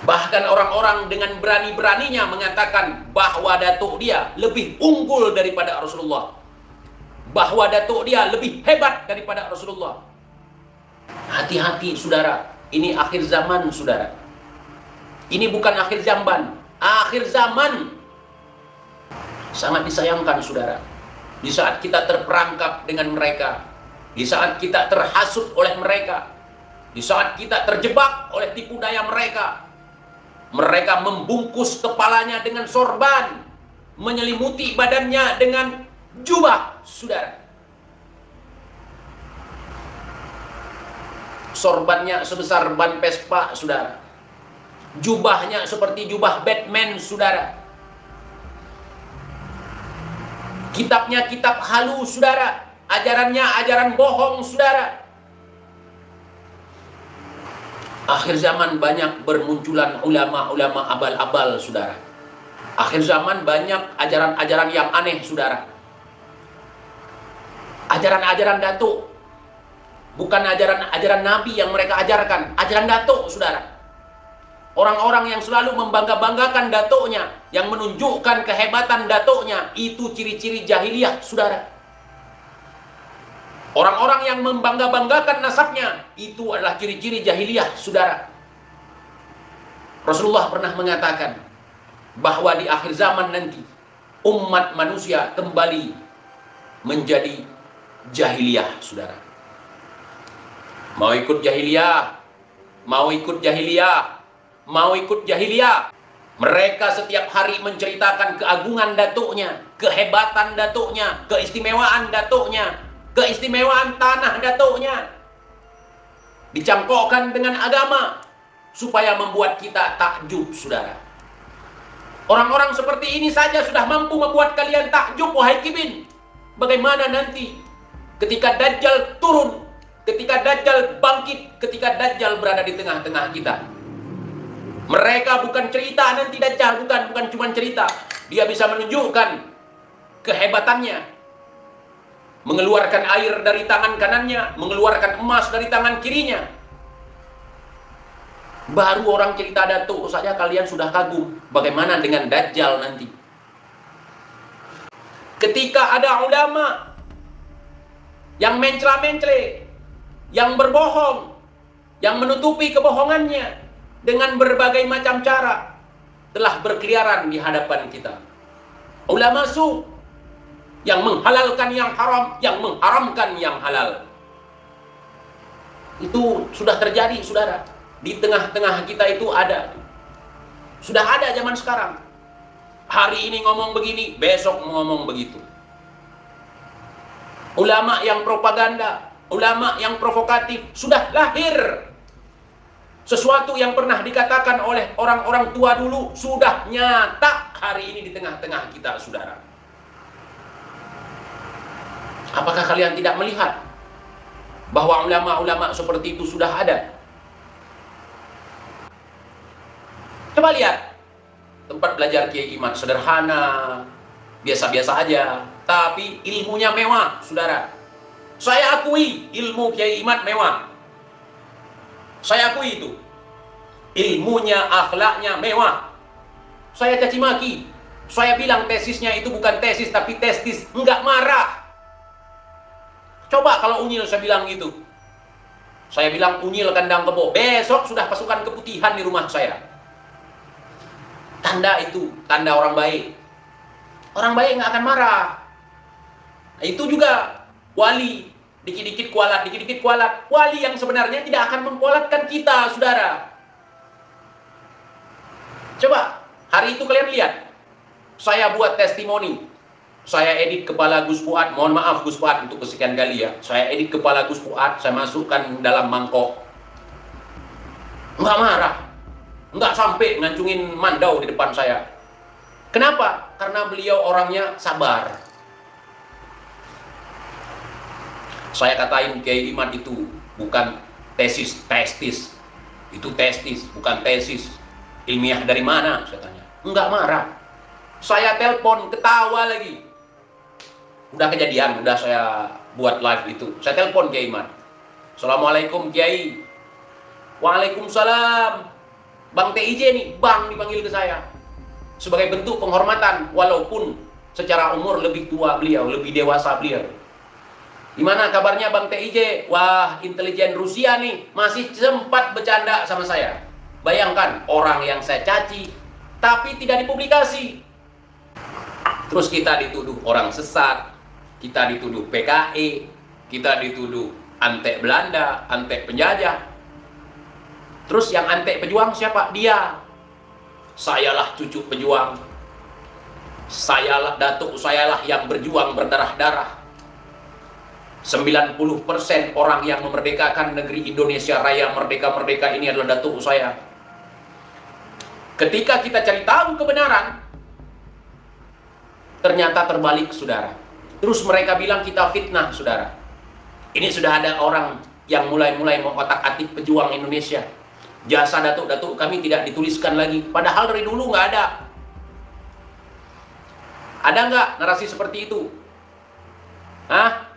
Bahkan orang-orang dengan berani-beraninya mengatakan bahwa datuk dia lebih unggul daripada Rasulullah, bahwa datuk dia lebih hebat daripada Rasulullah. Hati-hati saudara, ini akhir zaman saudara. Ini bukan akhir zaman, akhir zaman. Sangat disayangkan saudara, di saat kita terperangkap dengan mereka, di saat kita terhasut oleh mereka, di saat kita terjebak oleh tipu daya mereka, mereka membungkus kepalanya dengan sorban, menyelimuti badannya dengan jubah saudara. Sorbannya sebesar ban Vespa saudara, jubahnya seperti jubah Batman saudara, kitabnya kitab halu saudara, ajarannya ajaran bohong saudara. Akhir zaman banyak bermunculan ulama-ulama abal-abal saudara. Akhir zaman banyak ajaran-ajaran yang aneh saudara. Ajaran-ajaran datuk, bukan ajaran-ajaran Nabi yang mereka ajarkan, ajaran datuk saudara. Orang-orang yang selalu membangga-banggakan datuknya, yang menunjukkan kehebatan datuknya, itu ciri-ciri jahiliyah saudara. Orang-orang yang membangga-banggakan nasabnya, itu adalah ciri-ciri jahiliyah saudara. Rasulullah pernah mengatakan bahwa di akhir zaman nanti umat manusia kembali menjadi jahiliyah saudara. Mau ikut jahiliyah, mau ikut jahiliyah, mau ikut jahiliyah. Mereka setiap hari menceritakan keagungan datuknya, kehebatan datuknya, keistimewaan datuknya, keistimewaan tanah datuknya, dicangkokkan dengan agama supaya membuat kita takjub saudara. Orang-orang seperti ini saja sudah mampu membuat kalian takjub wahai kibin. Bagaimana nanti ketika Dajjal turun, ketika Dajjal bangkit, ketika Dajjal berada di tengah-tengah kita? Mereka bukan cerita nanti Dajjal, bukan cuma cerita. Dia bisa menunjukkan kehebatannya, mengeluarkan air dari tangan kanannya, mengeluarkan emas dari tangan kirinya. Baru orang cerita datuk saja kalian sudah kagum. Bagaimana dengan Dajjal nanti? Ketika ada ulama yang mencela-mencela, yang berbohong, yang menutupi kebohongannya dengan berbagai macam cara, telah berkeliaran di hadapan kita. Ulama su yang menghalalkan yang haram, yang mengharamkan yang halal. Itu sudah terjadi saudara. Di tengah-tengah kita itu ada. Sudah ada zaman sekarang. Hari ini ngomong begini, besok ngomong begitu. Ulama yang propaganda, ulama yang provokatif sudah lahir. Sesuatu yang pernah dikatakan oleh orang-orang tua dulu sudah nyata hari ini di tengah-tengah kita saudara. Apakah kalian tidak melihat bahwa ulama-ulama seperti itu sudah ada? Coba lihat tempat belajar Kiai Imad sederhana, biasa-biasa aja, tapi ilmunya mewah saudara. Saya akui ilmu Kiai Imad mewah. Saya akui itu. Ilmunya, akhlaknya mewah. Saya caci maki. Saya bilang tesisnya itu bukan tesis tapi testis. Enggak marah. Coba kalau unyil saya bilang gitu. Saya bilang unyil kandang kebo. Besok sudah pasukan keputihan di rumah saya. Tanda itu, tanda orang baik. Orang baik nggak akan marah. Itu juga wali. Dikit-dikit kualat, dikit-dikit kualat. Wali yang sebenarnya tidak akan memkualatkan kita, saudara. Coba, hari itu kalian lihat. Saya buat testimoni. Saya edit kepala Gus Fuad. Mohon maaf Gus Fuad untuk kesekian kali ya. Saya edit kepala Gus Fuad, saya masukkan dalam mangkok. Nggak marah. Nggak sampai ngancungin mandau di depan saya. Kenapa? Karena beliau orangnya sabar. Saya katain Kiai Imad itu bukan tesis, testis. Itu testis, bukan tesis. Ilmiah dari mana? Saya tanya. Enggak marah. Saya telepon, ketawa lagi. Udah kejadian, udah saya buat live itu. Saya telepon Kiai Imad. Assalamualaikum Kiai. Waalaikumsalam. Bang TIJ nih, Bang dipanggil ke saya. Sebagai bentuk penghormatan, walaupun secara umur lebih tua beliau, lebih dewasa beliau. Gimana kabarnya Bang TIJ? Wah, intelijen Rusia nih, masih sempat bercanda sama saya. Bayangkan, orang yang saya caci, tapi tidak dipublikasi. Terus kita dituduh orang sesat, kita dituduh PKI, kita dituduh antek Belanda, antek penjajah. Terus yang antek pejuang siapa? Dia. Sayalah cucu pejuang. Sayalah datuk, sayalah yang berjuang berdarah-darah. 90% orang yang memerdekakan negeri Indonesia Raya merdeka-merdeka ini adalah datuk saya. Ketika kita cari tahu kebenaran, ternyata terbalik, saudara. Terus mereka bilang kita fitnah, saudara. Ini sudah ada orang yang mulai-mulai mengotak-atik pejuang Indonesia. Jasa datuk-datuk kami tidak dituliskan lagi. Padahal dari dulu nggak ada. Ada nggak narasi seperti itu? Hah?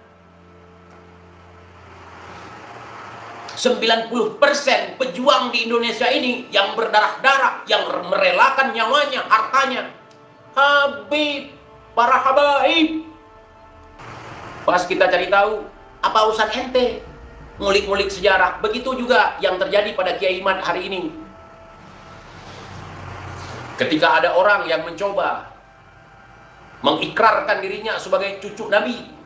90% pejuang di Indonesia ini yang berdarah-darah, yang merelakan nyawanya, hartanya. Habib, para habaib. Pas kita cari tahu, apa urusan ente? Ngulik-ngulik sejarah. Begitu juga yang terjadi pada Kiai Imad hari ini. Ketika ada orang yang mencoba mengikrarkan dirinya sebagai cucu Nabi,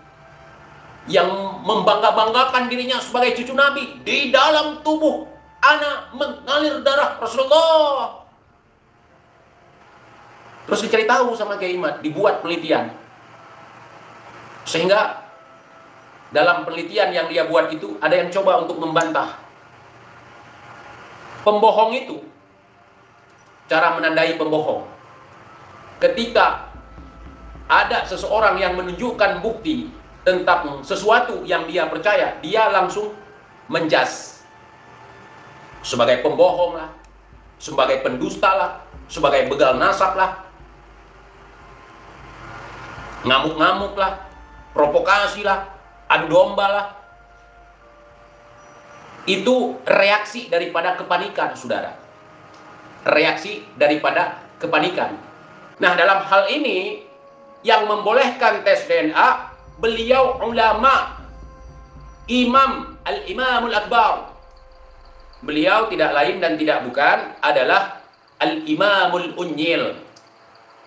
yang membangga-banggakan dirinya sebagai cucu Nabi, di dalam tubuh anak mengalir darah Rasulullah. Terus dicari tahu sama Kiai Imad, dibuat penelitian. Sehingga dalam penelitian yang dia buat itu, ada yang coba untuk membantah. Pembohong itu, cara menandai pembohong. Ketika ada seseorang yang menunjukkan bukti tentang sesuatu yang dia percaya, dia langsung menjas. Sebagai pembohong lah, sebagai pendusta lah, sebagai begal nasab lah, ngamuk-ngamuk lah, provokasi lah, adu domba lah. Itu reaksi daripada kepanikan, saudara. Reaksi daripada kepanikan. Nah, dalam hal ini yang membolehkan tes DNA, beliau ulama, Imam Al-Imamul Akbar. Beliau tidak lain dan tidak bukan adalah Al-Imamul Unyil.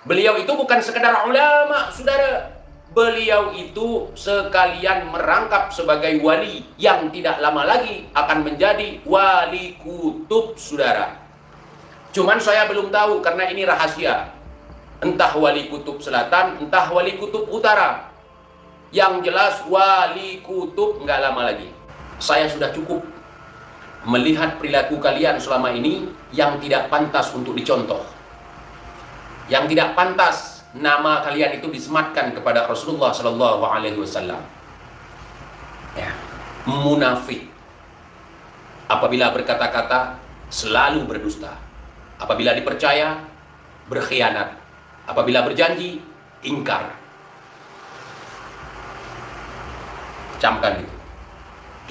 Beliau itu bukan sekedar ulama, saudara. Beliau itu sekalian merangkap sebagai wali yang tidak lama lagi akan menjadi wali kutub, saudara. Cuman saya belum tahu karena ini rahasia. Entah wali kutub selatan, entah wali kutub utara. Yang jelas wali kutub nggak lama lagi. Saya sudah cukup melihat perilaku kalian selama ini yang tidak pantas untuk dicontoh. Yang tidak pantas nama kalian itu disematkan kepada Rasulullah Sallallahu Alaihi Wasallam. Ya, munafik. Apabila berkata-kata selalu berdusta. Apabila dipercaya berkhianat. Apabila berjanji ingkar. Camkan itu.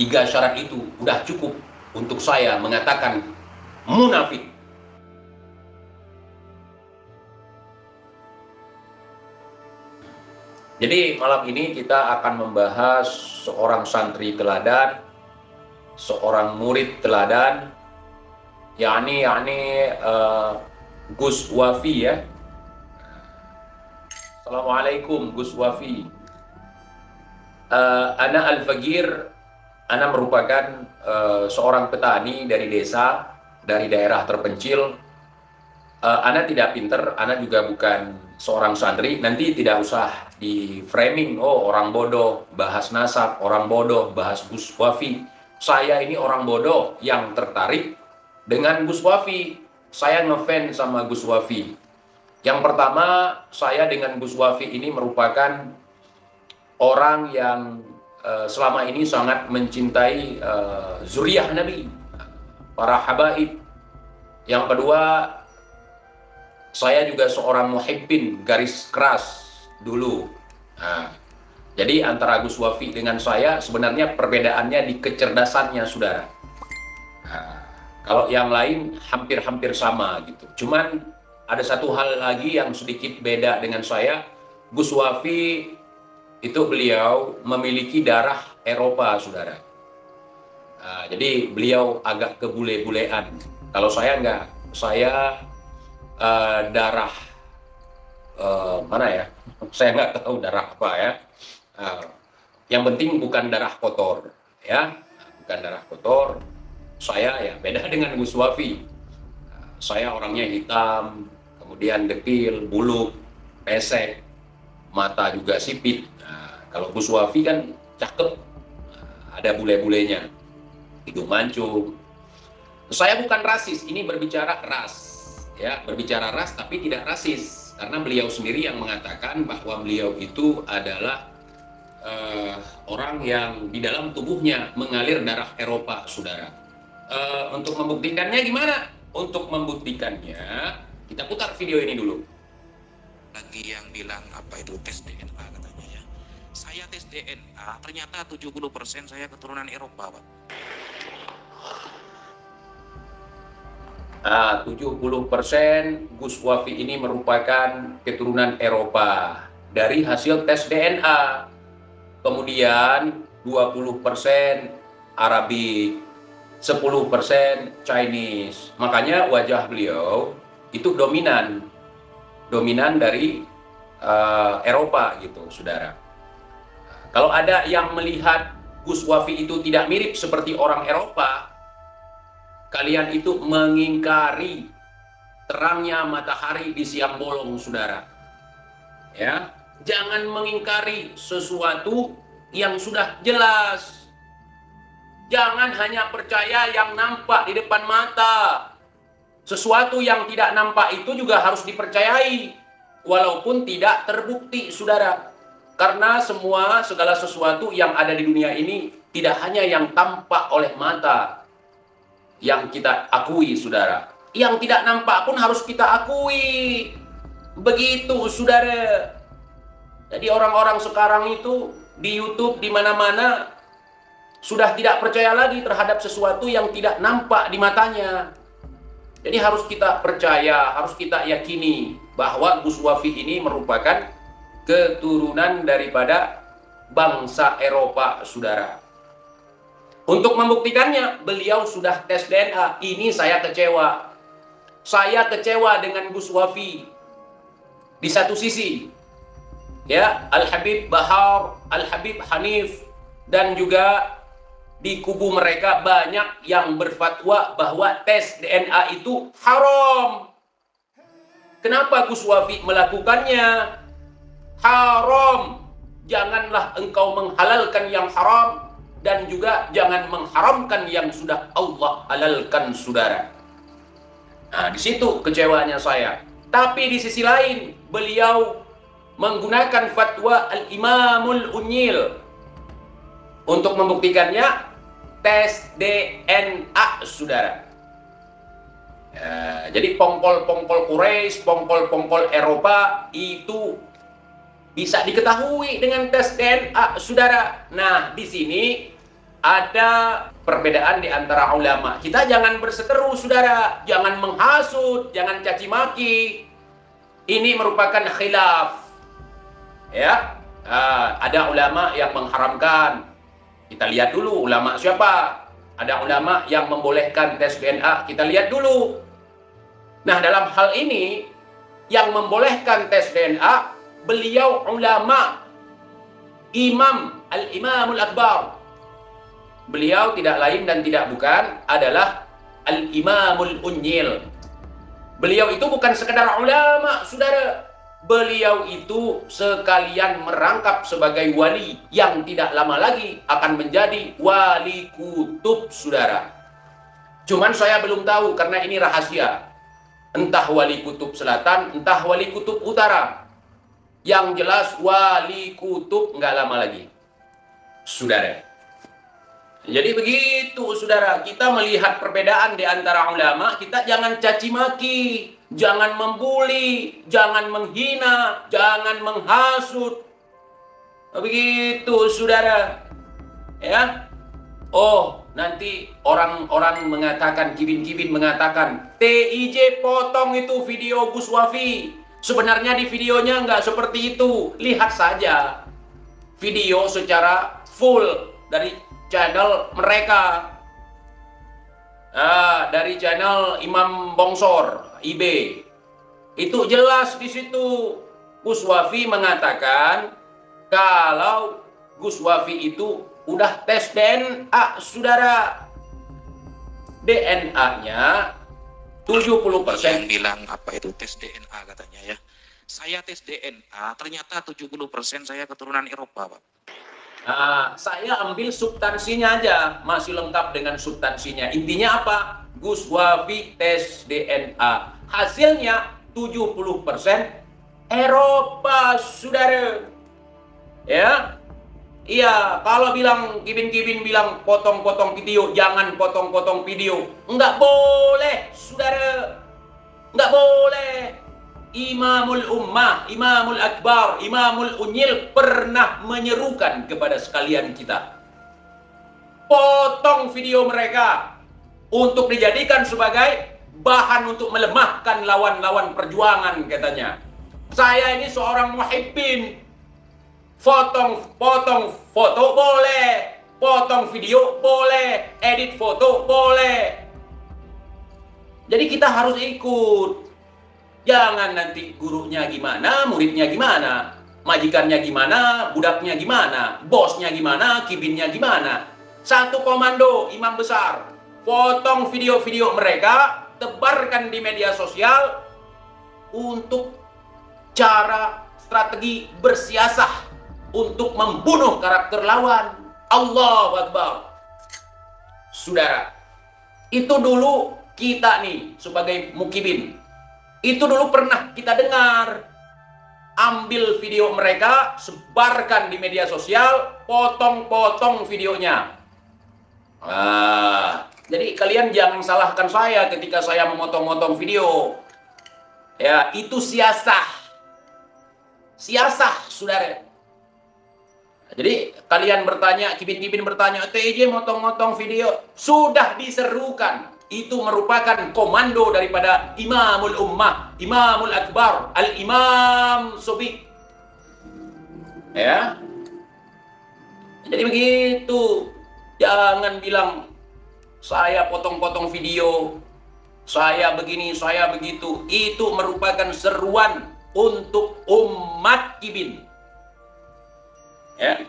3 syarat itu udah cukup untuk saya mengatakan munafik. Jadi malam ini kita akan membahas seorang santri teladan, seorang murid teladan, yakni Gus Wafi ya. Assalamualaikum Gus Wafi. Ana Al-Fagir, Ana merupakan seorang petani dari desa, dari daerah terpencil. Ana tidak pinter, Ana juga bukan seorang santri. Nanti tidak usah di framing, oh orang bodoh bahas nasab, orang bodoh bahas Gus Wafi. Saya ini orang bodoh yang tertarik dengan Gus Wafi. Saya ngefans sama Gus Wafi. Yang pertama, saya dengan Gus Wafi ini merupakan orang yang selama ini sangat mencintai zuriyah Nabi, para habaib. Yang kedua, saya juga seorang muhibbin garis keras dulu. Nah, jadi antara Gus Wafi dengan saya sebenarnya perbedaannya di kecerdasannya, saudara. Nah, Kalau yang lain hampir-hampir sama gitu. Cuman ada satu hal lagi yang sedikit beda dengan saya. Gus Wafi itu beliau memiliki darah Eropa, saudara. Nah, jadi beliau agak kebule-bulean. Kalau saya enggak, saya darah mana ya? Saya nggak tahu darah apa ya. Uh, yang penting bukan darah kotor, ya, bukan darah kotor. Saya ya beda dengan Gus Wafi. Saya orangnya hitam, kemudian dekil, buluk, pesek, mata juga sipit. Nah, kalau Gus Wafi kan cakep, ada bule-bulenya, hidung mancung. Saya bukan rasis, ini berbicara ras, ya, berbicara ras tapi tidak rasis, karena beliau sendiri yang mengatakan bahwa beliau itu adalah orang yang di dalam tubuhnya mengalir darah Eropa, saudara. Untuk membuktikannya gimana? Untuk membuktikannya, kita putar video ini dulu. Lagi yang bilang apa itu tes DNA katanya ya. Saya tes DNA, ternyata 70% saya keturunan Eropa, Pak. 70% Gus Wafi ini merupakan keturunan Eropa dari hasil tes DNA. Kemudian 20% Arabik, 10% Chinese. Makanya wajah beliau itu dominan dari Eropa gitu, saudara. Kalau ada yang melihat Gus Wafi itu tidak mirip seperti orang Eropa, kalian itu mengingkari terangnya matahari di siang bolong, saudara. Ya, jangan mengingkari sesuatu yang sudah jelas. Jangan hanya percaya yang nampak di depan mata. Sesuatu yang tidak nampak itu juga harus dipercayai, walaupun tidak terbukti, saudara. Karena segala sesuatu yang ada di dunia ini tidak hanya yang tampak oleh mata yang kita akui, saudara. Yang tidak nampak pun harus kita akui. Begitu, saudara. Jadi orang-orang sekarang itu di YouTube, di mana-mana, sudah tidak percaya lagi terhadap sesuatu yang tidak nampak di matanya. Jadi harus kita percaya, harus kita yakini bahwa Gus Wafi ini merupakan keturunan daripada bangsa Eropa, saudara. Untuk membuktikannya, beliau sudah tes DNA. Ini saya kecewa. Saya kecewa dengan Gus Wafi. Di satu sisi, ya, Al-Habib Bahar, Al-Habib Hanif, dan juga di kubu mereka banyak yang berfatwa bahwa tes DNA itu haram. Kenapa Gus Wafi melakukannya? Haram. Janganlah engkau menghalalkan yang haram, dan juga jangan mengharamkan yang sudah Allah halalkan, saudara. Nah, di situ kecewanya saya. Tapi di sisi lain, beliau menggunakan fatwa Al-Imamul Unyil. Untuk membuktikannya, tes DNA, saudara. Jadi pongkol-pongkol Quraisy, pongkol-pongkol Eropa itu bisa diketahui dengan tes DNA, saudara. Nah, di sini ada perbedaan di antara ulama. Kita jangan berseteru, saudara. Jangan menghasut, jangan caci maki. Ini merupakan khilaf. Ya, ada ulama yang mengharamkan. Kita lihat dulu ulama siapa. Ada ulama yang membolehkan tes DNA. Kita lihat dulu. Nah, dalam hal ini yang membolehkan tes DNA, beliau ulama Imam Al-Imamul Akbar. Beliau tidak lain dan tidak bukan adalah Al-Imamul Unyil. Beliau itu bukan sekedar ulama, saudara. Beliau itu sekalian merangkap sebagai wali yang tidak lama lagi akan menjadi wali kutub, saudara. Cuman saya belum tahu karena ini rahasia. Entah wali kutub selatan, entah wali kutub utara. Yang jelas wali kutub nggak lama lagi, saudara. Jadi begitu, saudara. Kita melihat perbedaan di antara ulama, kita jangan caci maki, jangan membuli, jangan menghina, jangan menghasut. Begitu, saudara. Ya. Oh, nanti orang-orang mengatakan, kibin-kibin mengatakan, TIJ potong itu video Gus Wafi. Sebenarnya di videonya nggak seperti itu. Lihat saja video secara full dari channel mereka. Dari channel Imam Bongsor, IB. Itu jelas di situ. Gus Wafi mengatakan kalau Gus Wafi itu udah tes DNA, saudara. DNA-nya 70%. Yang bilang apa itu tes DNA katanya ya. Saya tes DNA, ternyata 70% saya keturunan Eropa, Pak. Saya ambil substansinya aja, masih lengkap dengan substansinya. Intinya apa? Gus Wafi tes DNA. Hasilnya 70% Eropa, saudara. Ya. Iya, kalau bilang kibin-kibin bilang potong-potong video, jangan potong-potong video. Enggak boleh, saudara. Enggak boleh. Imamul Ummah, Imamul Akbar, Imamul Unyil pernah menyerukan kepada sekalian kita. Potong video mereka untuk dijadikan sebagai bahan untuk melemahkan lawan-lawan perjuangan, katanya. Saya ini seorang muhibbin. Potong foto boleh, potong video boleh, edit foto boleh. Jadi kita harus ikut. Jangan nanti gurunya gimana, muridnya gimana, majikannya gimana, budaknya gimana, bosnya gimana, kibinnya gimana. Satu komando imam besar. Potong video-video mereka, tebarkan di media sosial untuk cara strategi bersiasah untuk membunuh karakter lawan. Allahu Akbar. Saudara, itu dulu kita nih sebagai mukibin, itu dulu pernah kita dengar. Ambil video mereka, sebarkan di media sosial, potong-potong videonya. Jadi kalian jangan salahkan saya ketika saya memotong-motong video. Ya, itu siasah. Siasah, saudara. Jadi kalian bertanya, kibin-kibin bertanya, TIJ motong-motong video. Sudah diserukan. Itu merupakan komando daripada Imamul Ummah, Imamul Akbar, Al-Imam Sobiq. Ya. Jadi begitu. Jangan bilang saya potong-potong video, saya begini, saya begitu. Itu merupakan seruan untuk umat kibin. Ya.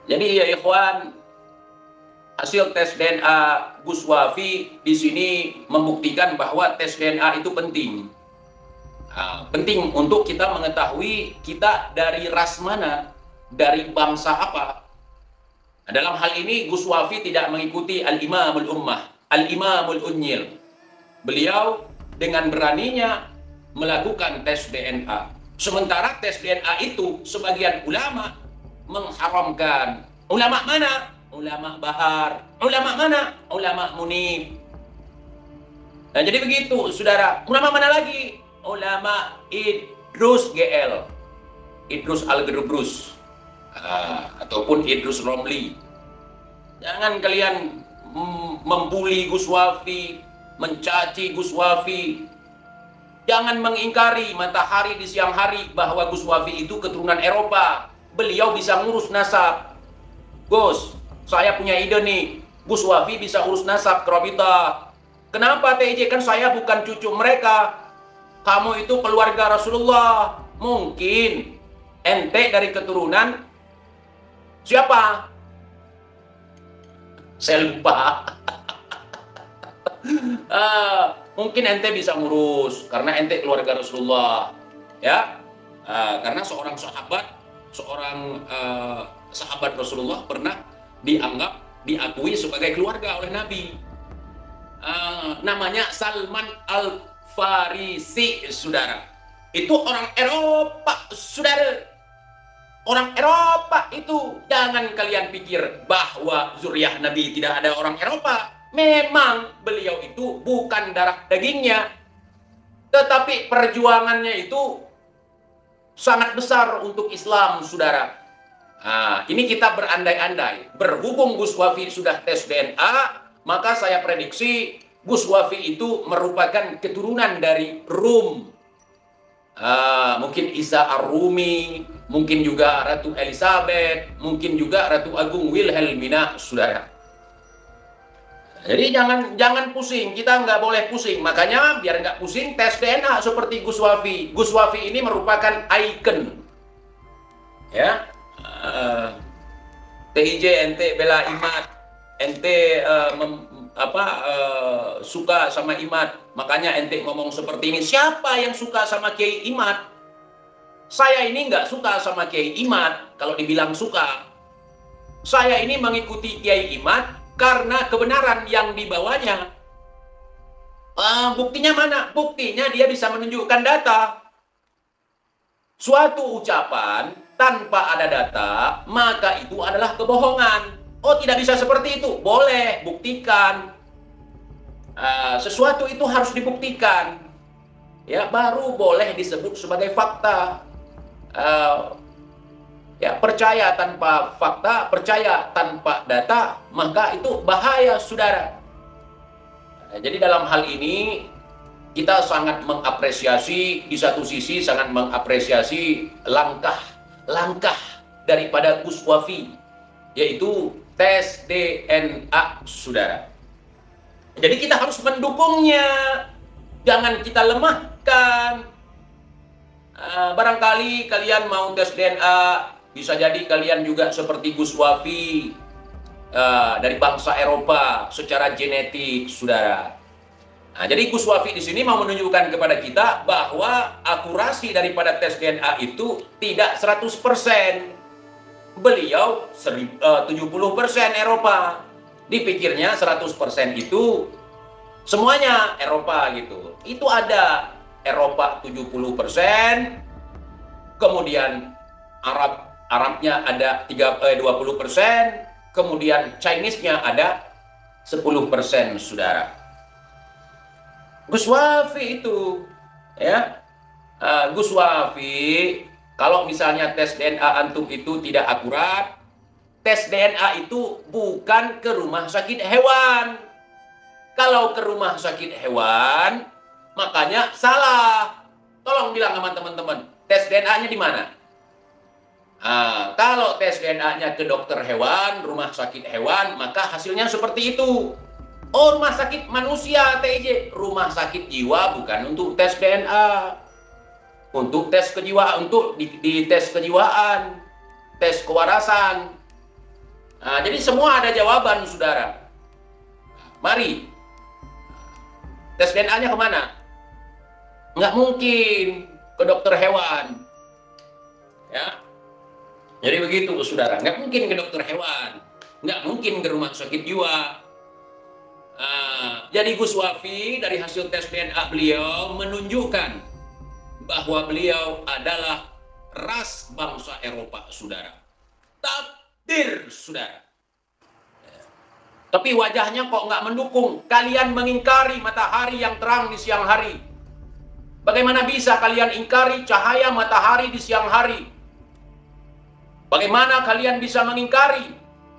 Jadi ya ikhwan, hasil tes DNA Gus Wafi di sini membuktikan bahwa tes DNA itu penting. Penting untuk kita mengetahui kita dari ras mana, dari bangsa apa. Dalam hal ini Gus Wafi tidak mengikuti Al-Imamul Ummah, Al-Imamul Unyil. Beliau dengan beraninya melakukan tes DNA. Sementara tes DNA itu sebagian ulama mengharamkan. Ulama mana? Ulama Bahar. Ulama mana? Ulama Munib. Nah, jadi begitu, saudara. Ulama mana lagi? Ulama Idrus GL. Idrus Al-Gerubrus. Ataupun Idrus Romli. Jangan kalian membuli Gus Wafi, mencaci Gus Wafi. Jangan mengingkari matahari di siang hari bahwa Gus Wafi itu keturunan Eropa. Beliau bisa ngurus nasab. Gus, saya punya ide nih. Gus Wafi bisa urus nasab Kerabita. Kenapa TIJ? Kan saya bukan cucu mereka. Kamu itu keluarga Rasulullah. Mungkin ente dari keturunan siapa? Saya lupa. Mungkin ente bisa ngurus karena ente keluarga Rasulullah, ya. Karena seorang sahabat Rasulullah pernah diakui sebagai keluarga oleh Nabi. Namanya Salman Al-Farisi, saudara. Itu orang Eropa, saudara. Orang Eropa itu. Jangan kalian pikir bahwa zuriyah Nabi tidak ada orang Eropa. Memang beliau itu bukan darah dagingnya, tetapi perjuangannya itu sangat besar untuk Islam, saudara. Ini kita berandai-andai. Berhubung Gus Wafi sudah tes DNA, maka saya prediksi Gus Wafi itu merupakan keturunan dari Rum. Mungkin Isa Ar-Rumi, mungkin juga Ratu Elizabeth, mungkin juga Ratu Agung Wilhelmina, saudara. Jadi jangan pusing, kita nggak boleh pusing. Makanya biar nggak pusing, tes DNA seperti Gus Wafi. Gus Wafi ini merupakan ikon, ya. TIJ ente bela Imad, ente suka sama Imad, makanya ente ngomong seperti ini. Siapa yang suka sama Kiai Imad? Saya ini nggak suka sama Kiai Imad. Kalau dibilang suka, saya ini mengikuti Kiai Imad karena kebenaran yang dibawanya. Buktinya mana? Buktinya dia bisa menunjukkan data. Suatu ucapan tanpa ada data, maka itu adalah kebohongan. Oh, tidak bisa seperti itu. Boleh, buktikan. Sesuatu itu harus dibuktikan. Ya, baru boleh disebut sebagai fakta. Percaya tanpa fakta, percaya tanpa data, maka itu bahaya, saudara. Jadi dalam hal ini, kita sangat mengapresiasi, di satu sisi sangat mengapresiasi langkah daripada Gus Wafi, yaitu tes DNA, saudara. Jadi kita harus mendukungnya, jangan kita lemahkan. Barangkali kalian mau tes DNA, bisa jadi kalian juga seperti Gus Wafi, dari bangsa Eropa secara genetik, saudara. Jadi Gus Wafi di sini mau menunjukkan kepada kita bahwa akurasi daripada tes DNA itu tidak 100%. Beliau 70% Eropa. Dipikirnya 100% itu semuanya Eropa gitu. Itu ada Eropa 70%, kemudian Arabnya ada 20%, kemudian Chinese-nya ada 10%, saudara. Gus Wafi itu, ya, Gus Wafi, kalau misalnya tes DNA antum itu tidak akurat, tes DNA itu bukan ke rumah sakit hewan. Kalau ke rumah sakit hewan, makanya salah. Tolong bilang sama teman-teman, tes DNA-nya di mana? Kalau tes DNA-nya ke dokter hewan, rumah sakit hewan, maka hasilnya seperti itu. Oh, rumah sakit manusia, TIJ. Rumah sakit jiwa bukan untuk tes DNA. Untuk tes kejiwaan, untuk di tes kejiwaan, tes kewarasan. Jadi semua ada jawaban, saudara. Mari. Tes DNA-nya kemana? Nggak mungkin ke dokter hewan. Ya. Jadi begitu, saudara. Nggak mungkin ke dokter hewan. Nggak mungkin ke rumah sakit jiwa. Jadi Gus Wafi dari hasil tes DNA beliau menunjukkan bahwa beliau adalah ras bangsa Eropa, saudara. Takdir, saudara. Tapi wajahnya kok nggak mendukung. Kalian mengingkari matahari yang terang di siang hari. Bagaimana bisa kalian ingkari cahaya matahari di siang hari? Bagaimana kalian bisa mengingkari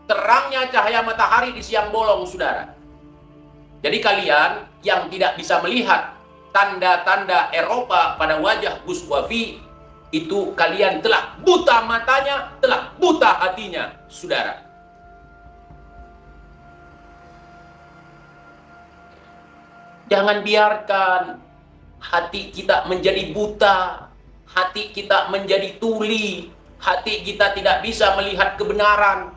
terangnya cahaya matahari di siang bolong, saudara? Jadi kalian yang tidak bisa melihat tanda-tanda Eropa pada wajah Gus Wafi, itu kalian telah buta matanya, telah buta hatinya, saudara. Jangan biarkan hati kita menjadi buta, hati kita menjadi tuli, hati kita tidak bisa melihat kebenaran.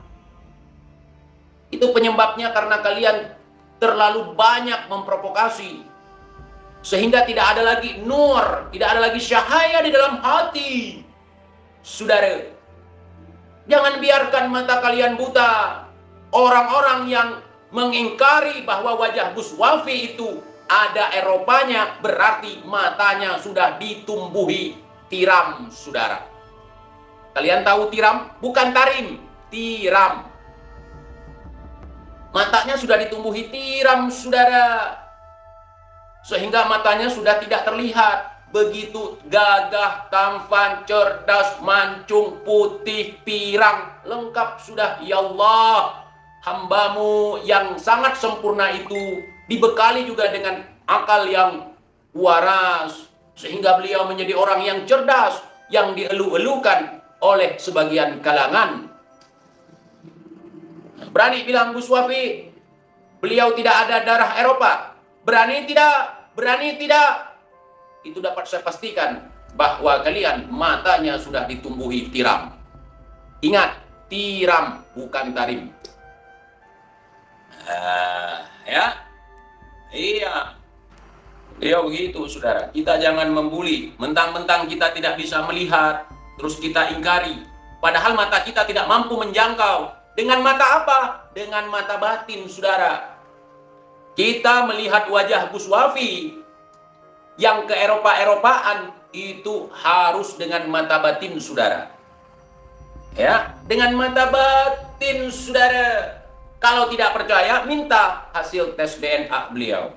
Itu penyebabnya karena kalian terlalu banyak memprovokasi, sehingga tidak ada lagi nur, tidak ada lagi cahaya di dalam hati. Saudara, jangan biarkan mata kalian buta. Orang-orang yang mengingkari bahwa wajah Gus Wafi itu ada Eropanya, berarti matanya sudah ditumbuhi tiram, saudara. Kalian tahu tiram? Bukan tarim, tiram. Matanya sudah ditumbuhi tiram, saudara. Sehingga matanya sudah tidak terlihat. begitu gagah, tampan, cerdas, mancung, putih, pirang, lengkap sudah. Ya Allah, hamba-Mu yang sangat sempurna itu dibekali juga dengan akal yang waras, sehingga beliau menjadi orang yang cerdas, yang dielu-elukan oleh sebagian kalangan. Berani bilang Gus Wafi, beliau tidak ada darah Eropa. Berani tidak? Berani tidak? Itu dapat saya pastikan bahwa kalian matanya sudah ditumbuhi tiram. Ingat, tiram bukan tarim. Ya, iya. Beliau begitu, saudara. Kita jangan membuli. Mentang-mentang kita tidak bisa melihat, terus kita ingkari. Padahal mata kita tidak mampu menjangkau. Dengan mata apa? Dengan mata batin, saudara. Kita melihat wajah Gus Wafi yang ke Eropa-Eropaan itu harus dengan mata batin, saudara. Ya, dengan mata batin, saudara. Kalau tidak percaya, minta hasil tes DNA beliau.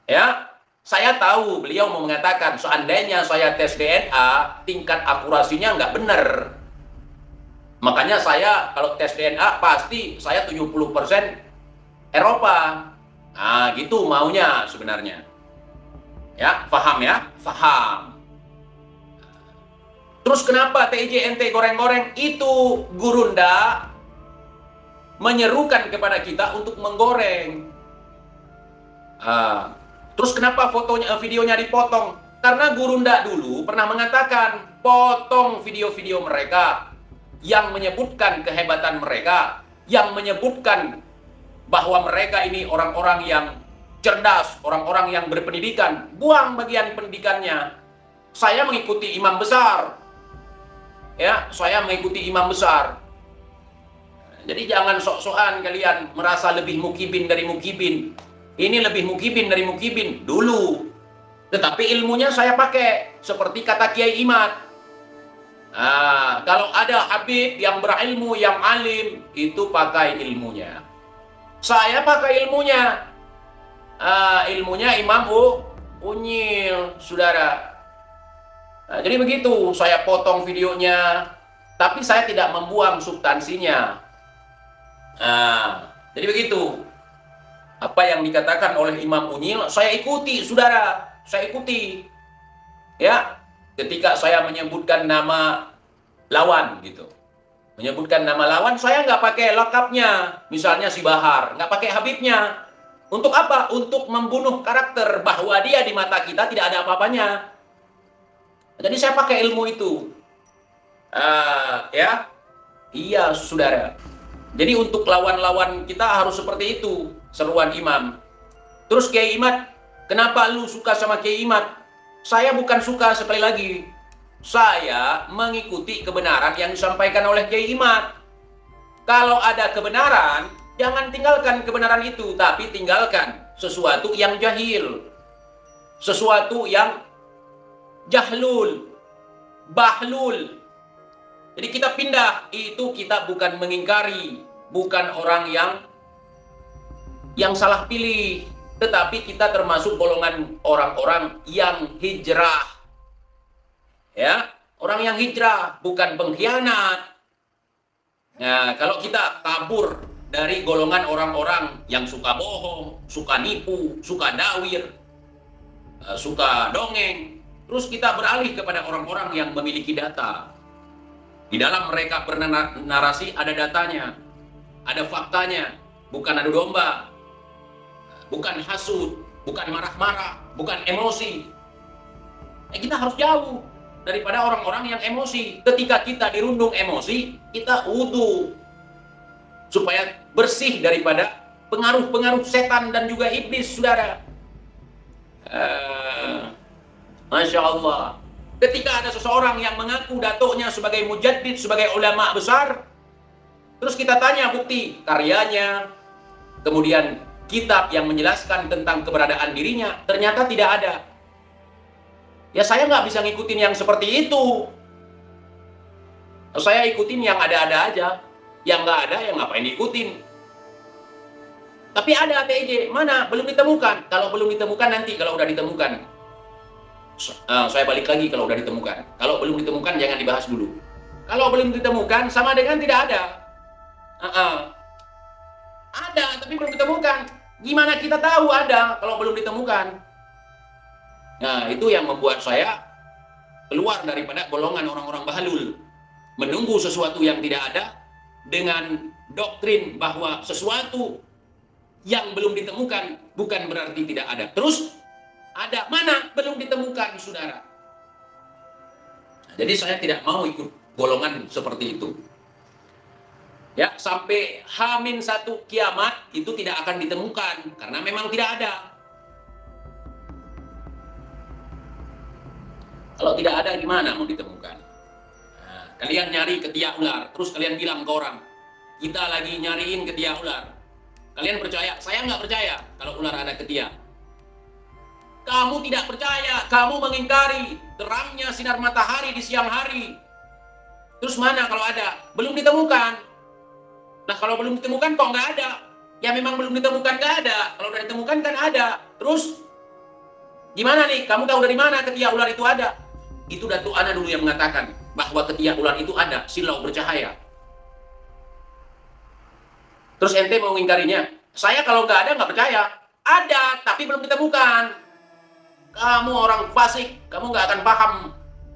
Ya, saya tahu beliau mau mengatakan seandainya saya tes DNA, tingkat akurasinya nggak benar. Makanya saya kalau tes DNA pasti saya 70% Eropa. Nah, gitu maunya sebenarnya. Ya, paham ya? Paham. Terus kenapa TIJ ente goreng-goreng? Itu Gurunda menyerukan kepada kita untuk menggoreng. Terus kenapa videonya dipotong? Karena Gurunda dulu pernah mengatakan, potong video-video mereka yang menyebutkan kehebatan mereka, yang menyebutkan bahwa mereka ini orang-orang yang cerdas, orang-orang yang berpendidikan. Buang bagian pendidikannya. Saya mengikuti imam besar. Ya, saya mengikuti imam besar. Jadi jangan sok-sokan kalian merasa lebih mukibin dari mukibin. Ini lebih mukibin dari mukibin dulu. Tetapi ilmunya saya pakai seperti kata Kiai Imad. Kalau ada Habib yang berilmu, yang alim, itu pakai ilmunya. Saya pakai ilmunya. Ilmunya Imam Unyil, saudara. Jadi begitu, saya potong videonya, tapi saya tidak membuang substansinya. Jadi begitu. Apa yang dikatakan oleh Imam Unyil, saya ikuti, saudara. Saya ikuti. Ya, ketika saya menyebutkan nama lawan gitu. Menyebutkan nama lawan, saya nggak pakai lengkapnya. Misalnya si Bahar, nggak pakai Habibnya. Untuk apa? Untuk membunuh karakter bahwa dia di mata kita tidak ada apa-apanya. Jadi saya pakai ilmu itu. Ya, iya saudara. Jadi untuk lawan-lawan kita harus seperti itu, seruan imam. Terus Kiai Imad, kenapa lu suka sama Kiai Imad? Saya bukan suka, sekali lagi. Saya mengikuti kebenaran yang disampaikan oleh Kiai Imad. Kalau ada kebenaran, jangan tinggalkan kebenaran itu, tapi tinggalkan sesuatu yang jahil. Sesuatu yang jahlul, bahlul. Jadi kita pindah, itu kita bukan mengingkari, bukan orang yang salah pilih, tetapi kita termasuk golongan orang-orang yang hijrah. Ya, orang yang hijrah, bukan pengkhianat. Nah, kalau kita kabur dari golongan orang-orang yang suka bohong, suka nipu, suka dawir, suka dongeng, terus kita beralih kepada orang-orang yang memiliki data. Di dalam mereka bernarasi ada datanya, ada faktanya, bukan adu domba, bukan hasud, bukan marah-marah, bukan emosi. Kita harus jauh daripada orang-orang yang emosi. Ketika kita dirundung emosi, kita wudu supaya bersih daripada pengaruh-pengaruh setan dan juga iblis, saudara. Masya Allah. Ketika ada seseorang yang mengaku datuknya sebagai mujaddid, sebagai ulama besar, terus kita tanya bukti karyanya, kemudian kitab yang menjelaskan tentang keberadaan dirinya, ternyata tidak ada. Ya saya nggak bisa ngikutin yang seperti itu. Saya ikutin yang ada-ada aja. Yang nggak ada, yang ngapain diikutin. Tapi ada TIJ, mana? Belum ditemukan. Kalau belum ditemukan nanti, kalau udah ditemukan. Saya balik lagi kalau udah ditemukan. Kalau belum ditemukan jangan dibahas dulu. Kalau belum ditemukan sama dengan tidak ada. Ada tapi belum ditemukan. Gimana kita tahu ada kalau belum ditemukan? Nah, itu yang membuat saya keluar daripada golongan orang-orang bahlul. Menunggu sesuatu yang tidak ada dengan doktrin bahwa sesuatu yang belum ditemukan bukan berarti tidak ada. Terus ada mana belum ditemukan, saudara. Nah, jadi saya tidak mau ikut golongan seperti itu. Ya, sampai H-1 kiamat itu tidak akan ditemukan karena memang tidak ada. Kalau tidak ada gimana mau ditemukan? Nah, kalian nyari ketiak ular, terus kalian bilang ke orang, kita lagi nyariin ketiak ular. Kalian percaya? Saya nggak percaya kalau ular ada ketiak. Kamu tidak percaya, kamu mengingkari terangnya sinar matahari di siang hari. Terus mana kalau ada? Belum ditemukan. Nah, kalau belum ditemukan kok nggak ada? Ya memang belum ditemukan nggak ada. Kalau udah ditemukan kan ada. Terus gimana nih? Kamu tahu dari mana ketiak ular itu ada? Itu Datuk Ana dulu yang mengatakan bahwa ketiak ular itu ada, silau bercahaya. Terus ente mau ngingkarinya? Saya kalau nggak ada nggak percaya. Ada, tapi belum ditemukan. Kamu orang fasik, kamu nggak akan paham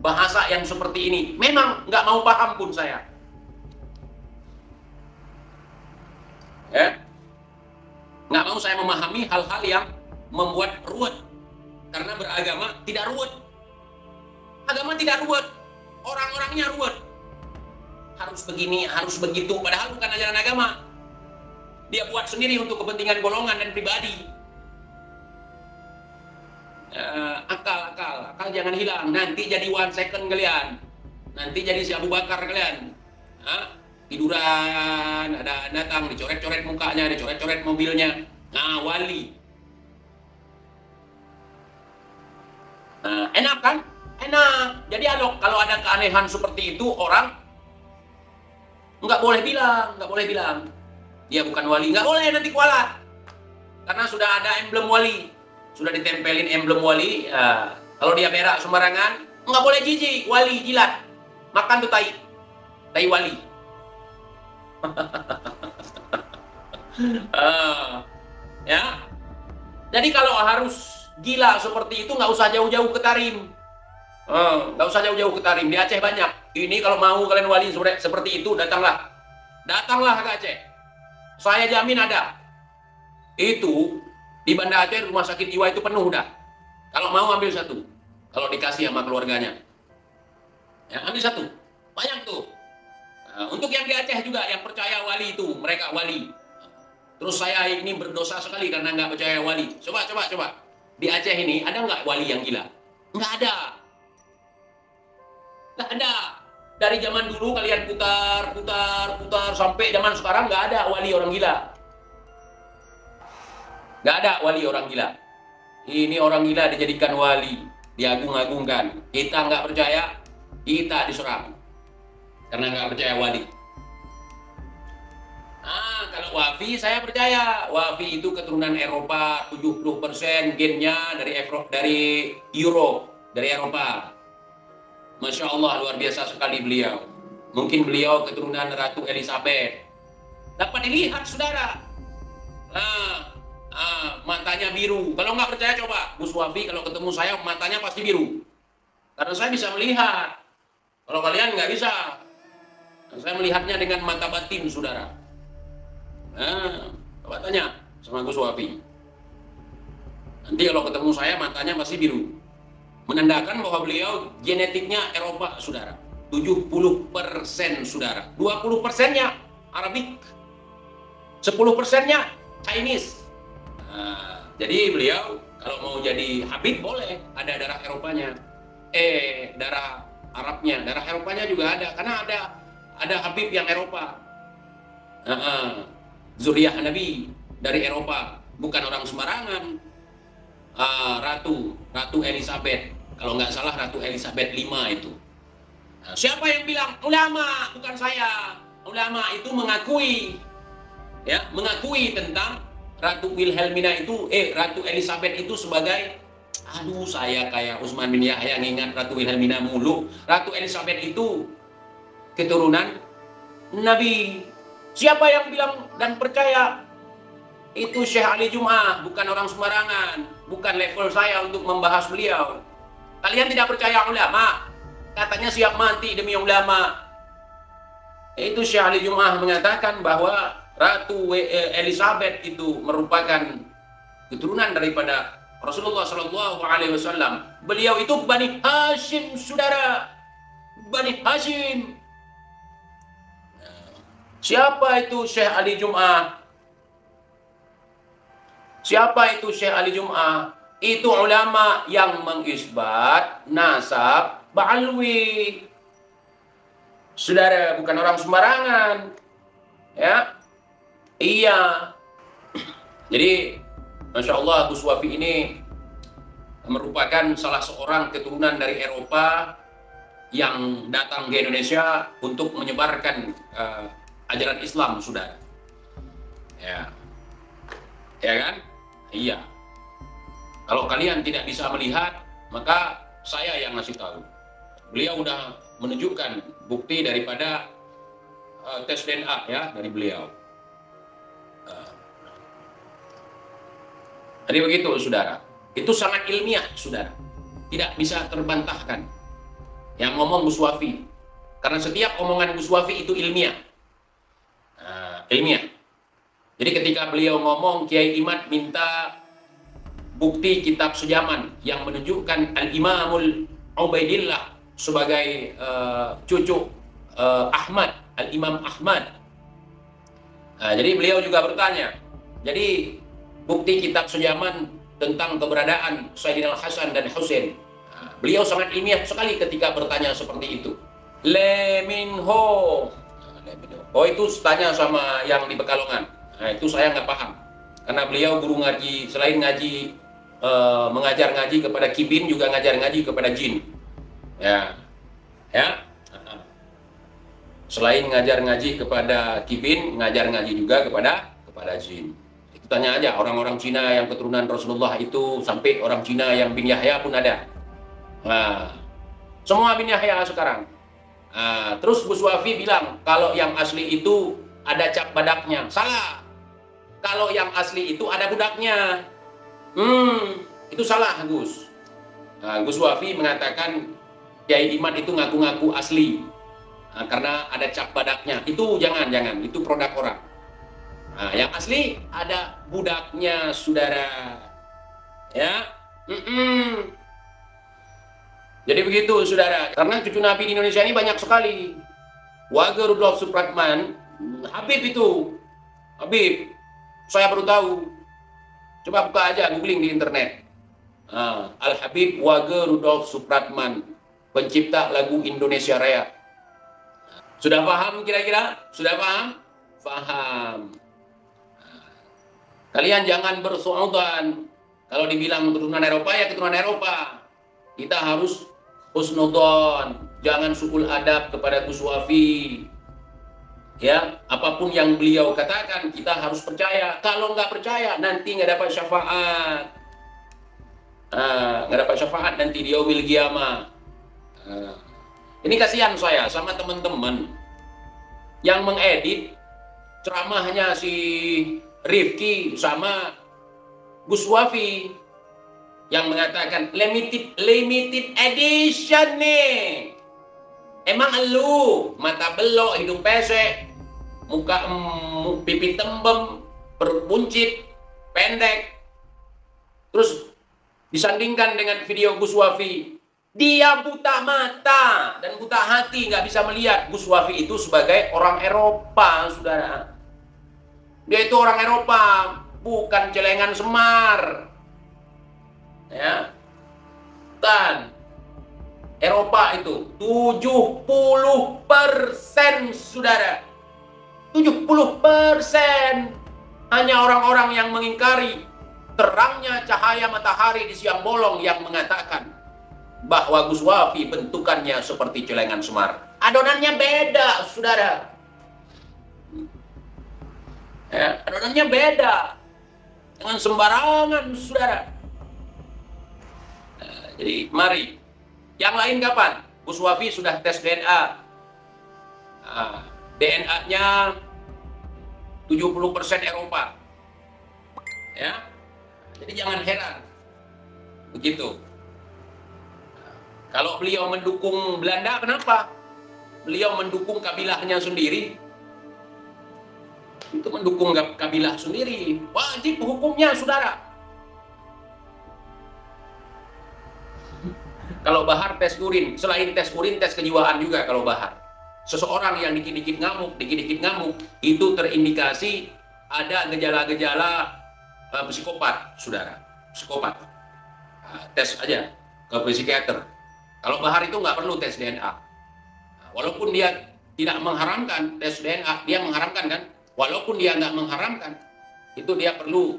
bahasa yang seperti ini. Memang nggak mau paham pun saya. Ya, nggak mau saya memahami hal-hal yang membuat ruwet. Karena beragama tidak ruwet. Agama tidak ruwet, orang-orangnya ruwet. Harus begini, harus begitu, padahal bukan ajaran agama. Dia buat sendiri untuk kepentingan golongan dan pribadi. Akal jangan hilang. Nanti jadi 1 second kalian. Nanti jadi si Abu Bakar kalian. Tiduran, ada datang, dicoret-coret mukanya, dicoret-coret mobilnya. Nah, wali. Enak kan? Enak. Jadi kalau ada keanehan seperti itu, orang nggak boleh bilang. Dia bukan wali, nggak boleh nanti kualat. Karena sudah ada emblem wali. Sudah ditempelin emblem wali. Kalau dia berak sembarangan, nggak boleh jijik, wali, jilat. Makan tuh tai wali. Ya. Jadi kalau harus gila seperti itu nggak usah jauh-jauh ke Tarim. Nggak usah jauh-jauh ke Tarim. Di Aceh banyak. Ini kalau mau kalian wali seperti itu, datanglah ke Aceh. Saya jamin ada. Itu di Banda Aceh rumah sakit jiwa itu penuh udah. Kalau mau ambil satu. Kalau dikasih sama keluarganya. Ya, ambil satu. Banyak tuh. Untuk yang di Aceh juga yang percaya wali itu, mereka wali. Terus saya ini berdosa sekali karena nggak percaya wali. Coba. Di Aceh ini ada nggak wali yang gila? Nggak ada. Dari zaman dulu kalian putar sampai zaman sekarang nggak ada wali orang gila. Nggak ada wali orang gila. Ini orang gila dijadikan wali, diagung-agungkan. Kita nggak percaya, kita diserang. Karena nggak percaya wali. Kalau Wafi saya percaya. Wafi itu keturunan Eropa, 70% gennya dari Europe, dari Eropa. Masya Allah, luar biasa sekali beliau. Mungkin beliau keturunan Ratu Elizabeth. Dapat dilihat, saudara. Matanya biru. Kalau nggak percaya coba, Gus Wafi kalau ketemu saya matanya pasti biru. Karena saya bisa melihat. Kalau kalian nggak bisa. Saya melihatnya dengan mata batin, saudara. Coba tanya sama Gus Wafi. Nanti kalau ketemu saya matanya pasti biru. Menandakan bahwa beliau genetiknya Eropa, saudara. 70%, saudara. 20%-nya Arabik. 10%-nya Chinese. Jadi beliau kalau mau jadi Habib boleh. Ada darah Eropanya. Darah Arabnya. Darah Eropanya juga ada. Karena ada Habib yang Eropa. Zuriyah Nabi dari Eropa. Bukan orang sembarangan. Ratu Elizabeth. Kalau nggak salah Ratu Elizabeth V itu. Siapa yang bilang? Ulama, bukan saya. Ulama itu mengakui tentang Ratu Wilhelmina itu, Ratu Elizabeth itu sebagai Aduh, saya kayak Utsman bin Yahya ngingat Ratu Wilhelmina mulu. Ratu Elizabeth itu keturunan Nabi. Siapa yang bilang dan percaya? Itu Syekh Ali Jum'ah, bukan orang sembarangan. Bukan level saya untuk membahas beliau. Kalian tidak percaya ulama? Katanya siap mati demi ulama. Itu Syekh Ali Jum'ah mengatakan bahwa Ratu Elizabeth itu merupakan keturunan daripada Rasulullah Shallallahu Alaihi Wasallam. Beliau itu Bani Hashim, saudara. Bani Hashim. Siapa itu Syekh Ali Jum'ah? Siapa itu Syekh Ali Jum'ah? Itu ulama yang mengisbat nasab Ba'alwi. Saudara, bukan orang sembarangan. Ya. Iya. Jadi, Masya Allah, Gus Wafi ini merupakan salah seorang keturunan dari Eropa yang datang ke Indonesia untuk menyebarkan ajaran Islam, saudara. Ya. Ya kan? Iya. Kalau kalian tidak bisa melihat, maka saya yang ngasih tahu. Beliau udah menunjukkan bukti daripada tes DNA ya dari beliau. Jadi begitu, saudara. Itu sangat ilmiah, saudara. Tidak bisa terbantahkan. Yang ngomong Gus Wafi. Karena setiap omongan Gus Wafi itu ilmiah. Ilmiah. Jadi ketika beliau ngomong, Kiai Imad minta bukti kitab sejaman yang menunjukkan Al-Imamul Ubaidillah sebagai cucu Ahmad, Al-Imam Ahmad. Jadi beliau juga bertanya, jadi bukti kitab sejaman tentang keberadaan Sayyidina Hasan dan Husain. Beliau sangat ilmiah sekali ketika bertanya seperti itu. Leminho. Oh, itu tanya sama yang di Pekalongan. Nah, itu saya nggak paham. Karena beliau guru ngaji, selain ngaji, mengajar ngaji kepada kibin, juga ngajar ngaji kepada jin. Ya. Ya. Selain ngajar ngaji kepada kibin, ngajar ngaji juga kepada jin. Itu tanya aja, orang-orang Cina yang keturunan Rasulullah itu, sampai orang Cina yang bin Yahya pun ada. Nah, semua bin Yahya sekarang. Nah, terus Gus Wafi bilang, kalau yang asli itu ada cap badaknya. Salah. Kalau yang asli itu ada budaknya. Itu salah, Gus. Nah, Gus Wafi mengatakan Kiai Imad itu ngaku-ngaku asli. Karena ada cap badaknya. Itu jangan. Itu produk orang. Nah, yang asli ada budaknya, saudara. Ya. Jadi begitu, saudara. Karena cucu Nabi di Indonesia ini banyak sekali. Wage Rudolf Supratman, Habib itu. Habib. Saya baru tahu. Coba buka aja, googling di internet. Al-Habib Wage Rudolf Supratman, pencipta lagu Indonesia Raya. Sudah paham kira-kira? Sudah paham? Paham. Kalian jangan bersuudzon. Kalau dibilang keturunan Eropa, ya keturunan Eropa. Kita harus husnudzon. Jangan su'ul adab kepada Gus Wafi. Ya, apapun yang beliau katakan kita harus percaya. Kalau nggak percaya nanti nggak dapat syafaat. Nggak dapat syafaat nanti di yaumil qiyamah. Ini kasihan saya sama teman-teman yang mengedit ceramahnya si Rifki sama Gus Wafi yang mengatakan limited edition nih. Emang elu mata belok, hidung pesek, muka pipi tembem, perut buncit, pendek. Terus disandingkan dengan video Gus Wafi. Dia buta mata dan buta hati, nggak bisa melihat Gus Wafi itu sebagai orang Eropa, saudara. Dia itu orang Eropa, bukan celengan Semar. Ya. Dan Eropa itu 70%, saudara. 70% hanya orang-orang yang mengingkari terangnya cahaya matahari di siang bolong yang mengatakan bahwa Gus Wafi bentukannya seperti celengan Semar. Adonannya beda, saudara. Ya, adonannya beda. Jangan sembarangan, saudara. Jadi mari. Yang lain kapan? Gus Wafi sudah tes DNA. DNA-nya 70% Eropa. Ya. Jadi jangan heran. Begitu. Kalau beliau mendukung Belanda, kenapa? Beliau mendukung kabilahnya sendiri. Itu mendukung kabilah sendiri. Wajib hukumnya, saudara. Kalau Bahar tes urin, selain tes urin, tes kejiwaan juga kalau Bahar. Seseorang yang dikit-dikit ngamuk, itu terindikasi ada gejala-gejala psikopat, saudara. Psikopat. Tes aja ke psikiater. Kalau Bahar itu nggak perlu tes DNA. Walaupun dia tidak mengharamkan tes DNA, dia mengharamkan kan? Walaupun dia nggak mengharamkan, itu dia perlu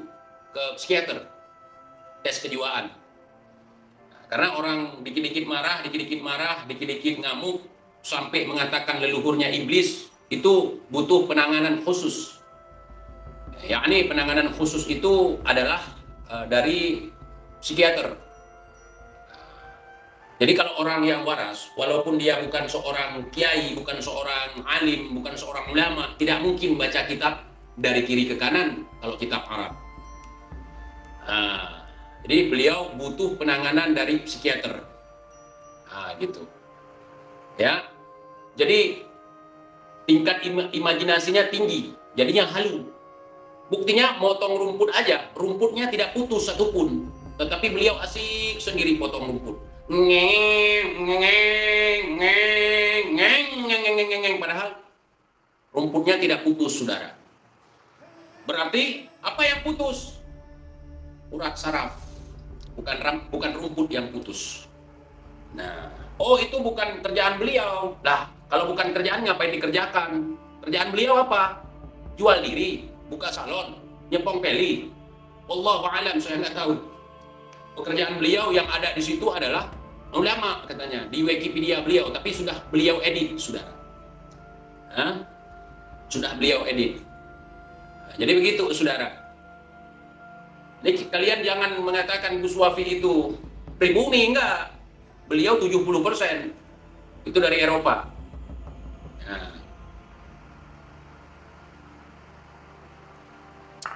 ke psikiater, tes kejiwaan. Karena orang dikit-dikit marah, dikit-dikit ngamuk, sampai mengatakan leluhurnya iblis, itu butuh penanganan khusus. Yakni penanganan khusus itu adalah dari psikiater. Jadi kalau orang yang waras, walaupun dia bukan seorang kiai, bukan seorang alim, bukan seorang ulama, tidak mungkin baca kitab dari kiri ke kanan kalau kitab Arab. Jadi beliau butuh penanganan dari psikiater. Gitu. Ya. Jadi tingkat imajinasinya tinggi, jadinya halu. Buktinya motong rumput aja, rumputnya tidak putus satupun. Tetapi beliau asik sendiri potong rumput. Padahal rumputnya tidak putus, saudara. Berarti apa yang putus? Urat saraf. Bukan rumput yang putus. Nah, itu bukan kerjaan beliau. Lah, kalau bukan kerjaan ngapain dikerjakan? Kerjaan beliau apa? Jual diri, buka salon, nyepong peli. Wallahu a'lam, saya nggak tahu. Pekerjaan beliau yang ada di situ adalah ulama, katanya di Wikipedia beliau, tapi sudah beliau edit, sudah. Sudah beliau edit. Jadi begitu, saudara. Jadi kalian jangan mengatakan Gus Wafi itu pribumi, enggak. Beliau 70%. Itu dari Eropa.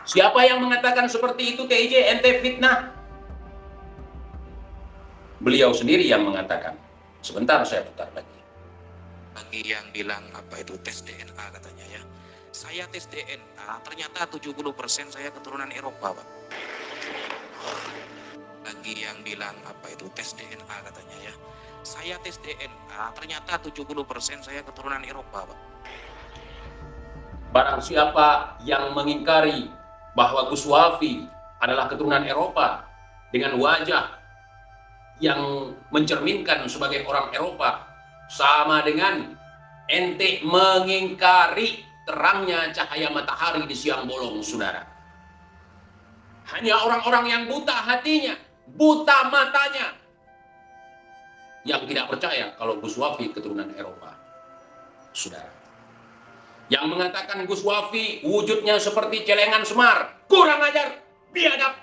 Siapa yang mengatakan seperti itu TIJ, ente fitnah? Beliau sendiri yang mengatakan. Sebentar saya putar lagi. Bagi yang bilang apa itu tes DNA katanya ya. Saya tes DNA, ternyata 70% saya keturunan Eropa, Pak. Bagi yang bilang apa itu tes DNA katanya ya. Saya tes DNA, ternyata 70% saya keturunan Eropa, Pak. Barang siapa yang mengingkari bahwa Gus Wafi adalah keturunan Eropa dengan wajah yang mencerminkan sebagai orang Eropa, sama dengan ente mengingkari terangnya cahaya matahari di siang bolong, saudara. Hanya orang-orang yang buta hatinya, buta matanya, yang tidak percaya kalau Gus Wafi keturunan Eropa, saudara. Yang mengatakan Gus Wafi wujudnya seperti celengan Semar, kurang ajar, biadab.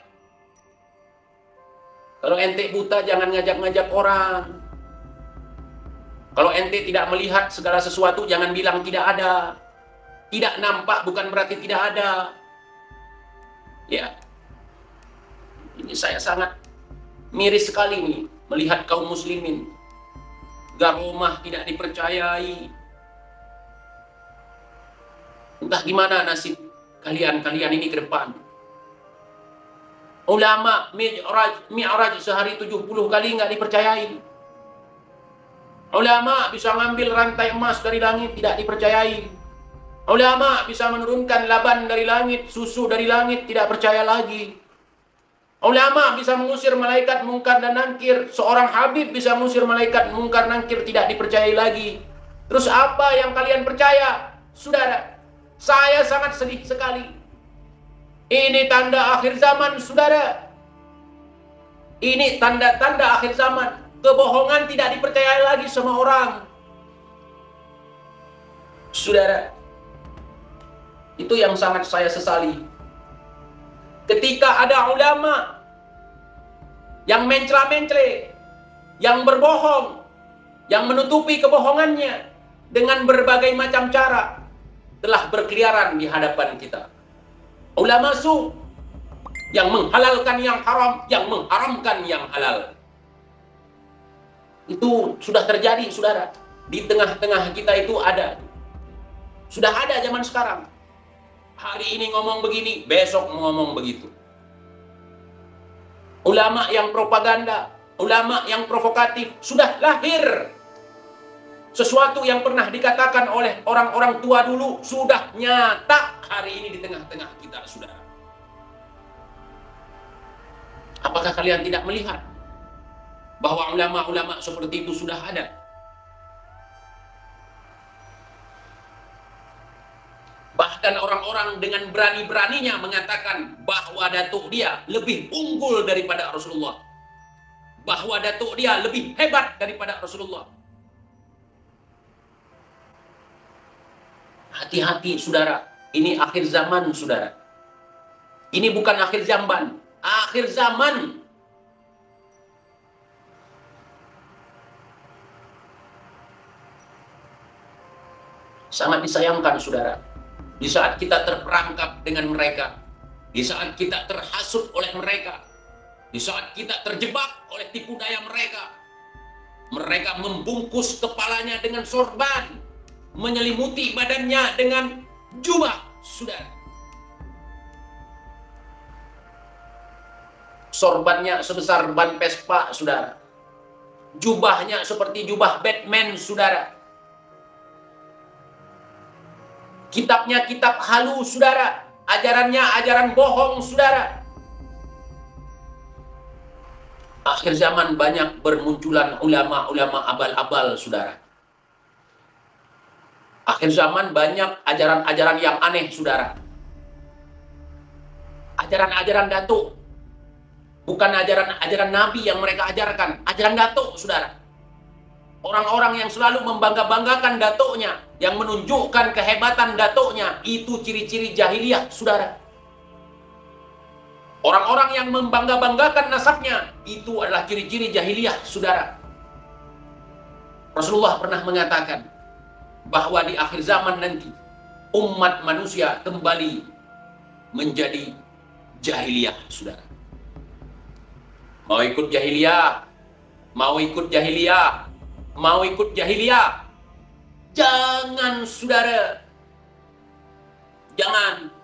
Kalau ente buta jangan ngajak-ngajak orang. Kalau ente tidak melihat segala sesuatu jangan bilang tidak ada. Tidak nampak bukan berarti tidak ada. Ya. Ini saya sangat miris sekali nih melihat kaum muslimin. Garomah tidak dipercayai. Entah gimana nasib kalian ini ke depan. Ulama Mi'raj sehari 70 kali nggak dipercayai. Ulama bisa ngambil rantai emas dari langit, tidak dipercayai. Ulama bisa menurunkan laban dari langit, susu dari langit, tidak percaya lagi. Ulama bisa mengusir malaikat mungkar dan nangkir. Seorang habib bisa mengusir malaikat mungkar nangkir, tidak dipercayai lagi. Terus apa yang kalian percaya? Saudara, saya sangat sedih sekali. Ini tanda akhir zaman, saudara. Ini tanda-tanda akhir zaman. Kebohongan tidak dipercayai lagi sama orang. Saudara, itu yang sangat saya sesali. Ketika ada ulama yang mencela-mencela, yang berbohong, yang menutupi kebohongannya dengan berbagai macam cara telah berkeliaran di hadapan kita. Ulama su yang menghalalkan yang haram, yang mengharamkan yang halal. Itu sudah terjadi, saudara. Di tengah-tengah kita itu ada. Sudah ada zaman sekarang. Hari ini ngomong begini, besok ngomong begitu. Ulama yang propaganda, ulama yang provokatif, sudah lahir. Sesuatu yang pernah dikatakan oleh orang-orang tua dulu, sudah nyata hari ini di tengah-tengah kita, saudara. Apakah kalian tidak melihat bahwa ulama-ulama seperti itu sudah ada? Bahkan orang-orang dengan berani-beraninya mengatakan bahwa datuk dia lebih unggul daripada Rasulullah. Bahwa datuk dia lebih hebat daripada Rasulullah. Hati-hati, saudara. Ini akhir zaman, saudara. Ini bukan akhir zaman. Akhir zaman. Sangat disayangkan, saudara. Di saat kita terperangkap dengan mereka, di saat kita terhasut oleh mereka, di saat kita terjebak oleh tipu daya mereka, mereka membungkus kepalanya dengan sorban, menyelimuti badannya dengan jubah, saudara. Sorbannya sebesar ban Vespa, saudara. Jubahnya seperti jubah Batman, saudara. Kitabnya kitab halu, saudara. Ajarannya ajaran bohong, saudara. Akhir zaman banyak bermunculan ulama-ulama abal-abal, saudara. Akhir zaman banyak ajaran-ajaran yang aneh, saudara. Ajaran-ajaran datuk. Bukan ajaran-ajaran Nabi yang mereka ajarkan. Ajaran datuk, saudara. Orang-orang yang selalu membangga-banggakan datuknya, yang menunjukkan kehebatan datuknya, itu ciri-ciri jahiliyah, saudara. Orang-orang yang membangga-banggakan nasabnya, itu adalah ciri-ciri jahiliyah, saudara. Rasulullah pernah mengatakan bahwa di akhir zaman nanti, umat manusia kembali menjadi jahiliyah, saudara. Mau ikut jahiliyah? Mau ikut jahiliyah? Mau ikut jahiliyah? Jangan, saudara. Jangan.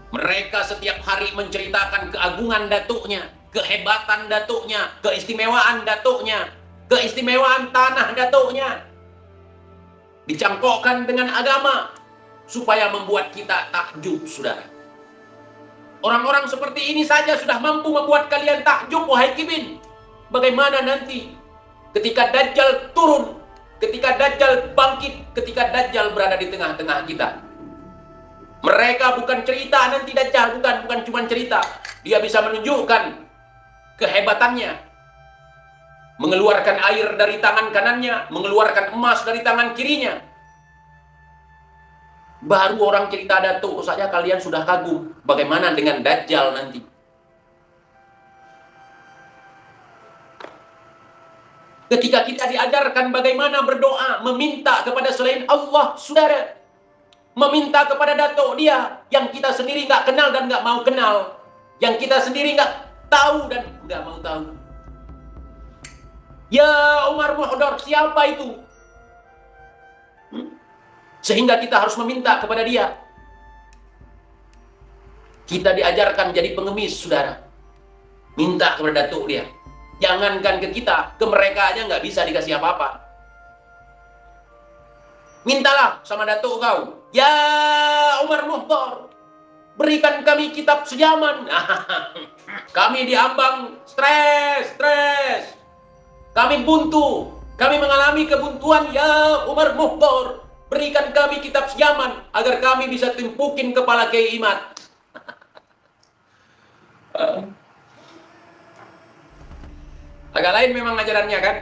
Mereka setiap hari menceritakan keagungan datuknya, kehebatan datuknya, keistimewaan datuknya, keistimewaan tanah datuknya. Dicangkokkan dengan agama supaya membuat kita takjub, saudara. Orang-orang seperti ini saja sudah mampu membuat kalian takjub, wahai kibin. Bagaimana nanti ketika Dajjal turun, ketika Dajjal bangkit, ketika Dajjal berada di tengah-tengah kita. Mereka bukan cerita nanti Dajjal, bukan cuma cerita. Dia bisa menunjukkan kehebatannya. Mengeluarkan air dari tangan kanannya, mengeluarkan emas dari tangan kirinya. Baru orang cerita datuk saja kalian sudah kagum. Bagaimana dengan Dajjal nanti? Ketika kita diajarkan bagaimana berdoa, meminta kepada selain Allah, saudara. Meminta kepada datuk dia, yang kita sendiri nggak kenal dan nggak mau kenal. Yang kita sendiri nggak tahu dan nggak mau tahu. Ya Umar Muhdar, siapa itu? Sehingga kita harus meminta kepada dia. Kita diajarkan jadi pengemis, saudara. Minta kepada datuk dia. Jangankan ke kita, ke mereka aja nggak bisa dikasih apa-apa. Mintalah sama datuk kau. Ya Umar Muhdar, berikan kami kitab sejaman. Kami diambang stres. Kami buntu. Kami mengalami kebuntuan. Ya Umar Muhdar, berikan kami kitab sejaman agar kami bisa timpukin kepala Kiai Imad. Agak lain memang ajarannya kan?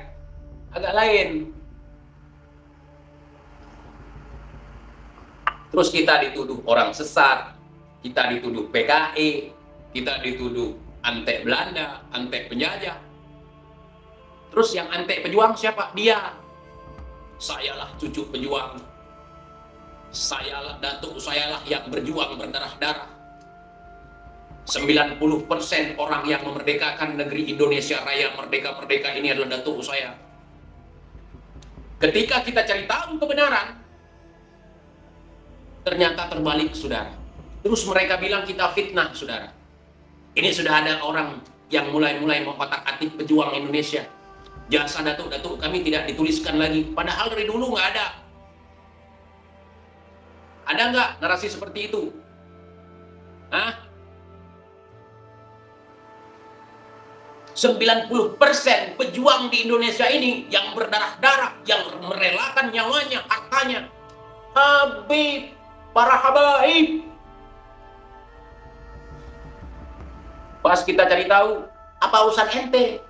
Agak lain. Terus kita dituduh orang sesat, kita dituduh PKI, kita dituduh antek Belanda, antek penjajah. Terus yang antek pejuang siapa? Dia. Sayalah cucu pejuang. Sayalah datuk, sayalah yang berjuang berdarah-darah. 90% orang yang memerdekakan negeri Indonesia Raya merdeka-merdeka ini adalah datuk saya. Ketika kita cari tahu kebenaran, ternyata terbalik, saudara. Terus mereka bilang kita fitnah, saudara. Ini sudah ada orang yang mulai-mulai mengotak-atik pejuang Indonesia. Jasa datuk-datuk kami tidak dituliskan lagi. Padahal dari dulu nggak ada. Ada nggak narasi seperti itu? Hah? 90% pejuang di Indonesia ini yang berdarah-darah, yang merelakan nyawanya, hartanya. Habib, para habaib. Pas kita cari tahu, apa urusan ente?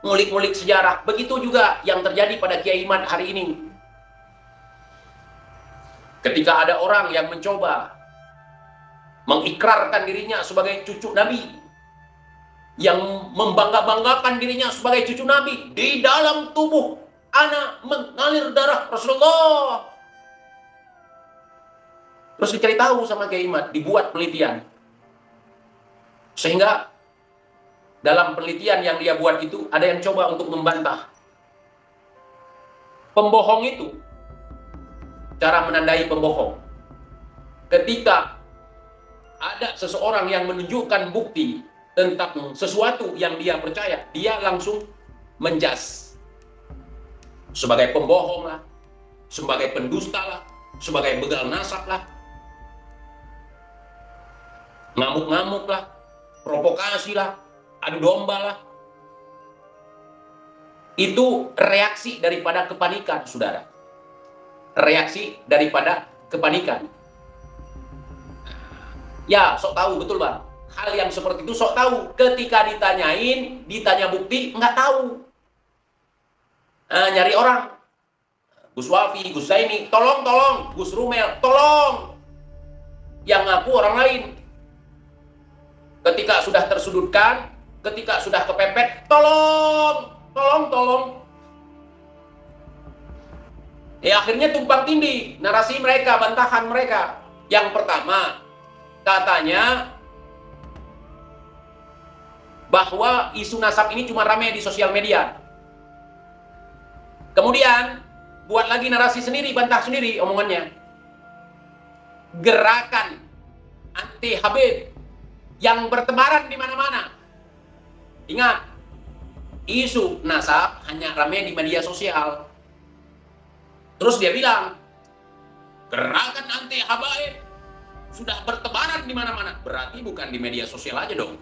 Ngulik-ngulik sejarah. Begitu juga yang terjadi pada Kiai Imad hari ini. Ketika ada orang yang mencoba mengikrarkan dirinya sebagai cucu Nabi, yang membangga-banggakan dirinya sebagai cucu Nabi, di dalam tubuh anak mengalir darah Rasulullah. Terus dicari tahu sama Kiai Imad, dibuat penelitian. Sehingga dalam penelitian yang dia buat itu, ada yang coba untuk membantah. Pembohong itu, cara menandai pembohong. Ketika ada seseorang yang menunjukkan bukti tentang sesuatu yang dia percaya, dia langsung menjas. Sebagai pembohong lah, sebagai pendusta lah, sebagai begal nasab lah, ngamuk-ngamuk lah, provokasi lah, adu domba lah. Itu reaksi daripada kepanikan, saudara. Reaksi daripada kepanikan. Ya, sok tahu, betul bang. Hal yang seperti itu sok tahu. Ketika ditanya bukti, nggak tahu. Nyari orang. Gus Wafi, Gus Zaini, tolong. Gus Rumel, tolong. Yang ngaku orang lain. Ketika sudah tersudutkan, ketika sudah kepepet, tolong. Ya akhirnya tumpang tindih narasi mereka, bantahan mereka. Yang pertama, katanya bahwa isu nasab ini cuma ramai di sosial media. Kemudian buat lagi narasi sendiri, bantah sendiri omongannya. Gerakan anti Habib yang bertebaran di mana-mana. Ingat, isu nasab hanya ramai di media sosial. Terus dia bilang, gerakan anti Habaib sudah bertebaran di mana-mana. Berarti bukan di media sosial aja dong.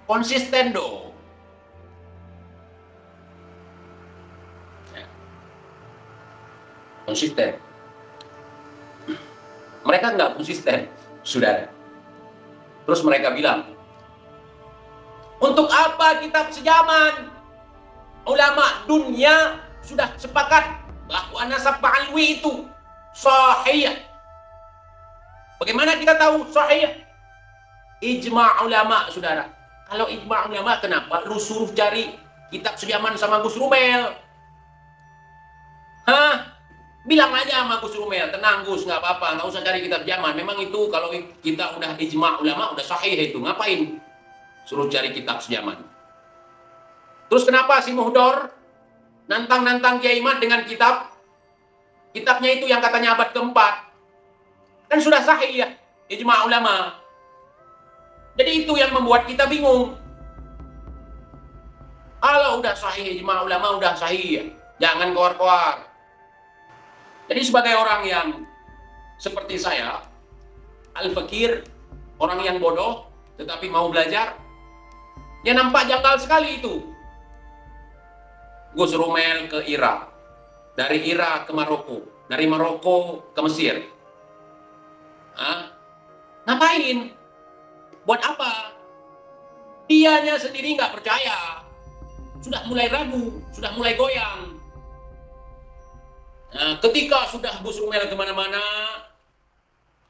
Konsisten dong. Ya. Konsisten. Mereka nggak konsisten, saudara. Terus mereka bilang, untuk apa kitab sejaman? Ulama dunia sudah sepakat bahwa nasab Alwi itu sahih. Bagaimana kita tahu sahih? Ijma' ulama, saudara. Kalau ijma' ulama, kenapa lu suruh cari kitab sejaman sama Gus Rumel? Bilang aja sama Gus Rumel, tenang Gus, nggak apa-apa, nggak usah cari kitab zaman. Memang itu kalau kita udah ijma' ulama, udah sahih itu. Ngapain suruh cari kitab sejaman? Terus kenapa si Muhdor nantang Kiai Imad dengan kitabnya itu yang katanya abad keempat? Kan sudah sahih ya, ijma' ulama. Jadi itu yang membuat kita bingung. Kalau udah sahih, ijma' ulama udah sahih ya, jangan koar-koar. Jadi sebagai orang yang seperti saya, al-fakir, orang yang bodoh tetapi mau belajar, ya nampak janggal sekali itu. Gus Rumel ke Irak, dari Irak ke Maroko, dari Maroko ke Mesir. Ngapain? Buat apa? Dianya sendiri nggak percaya, sudah mulai ragu, sudah mulai goyang. Ketika sudah Gus Rumel kemana-mana,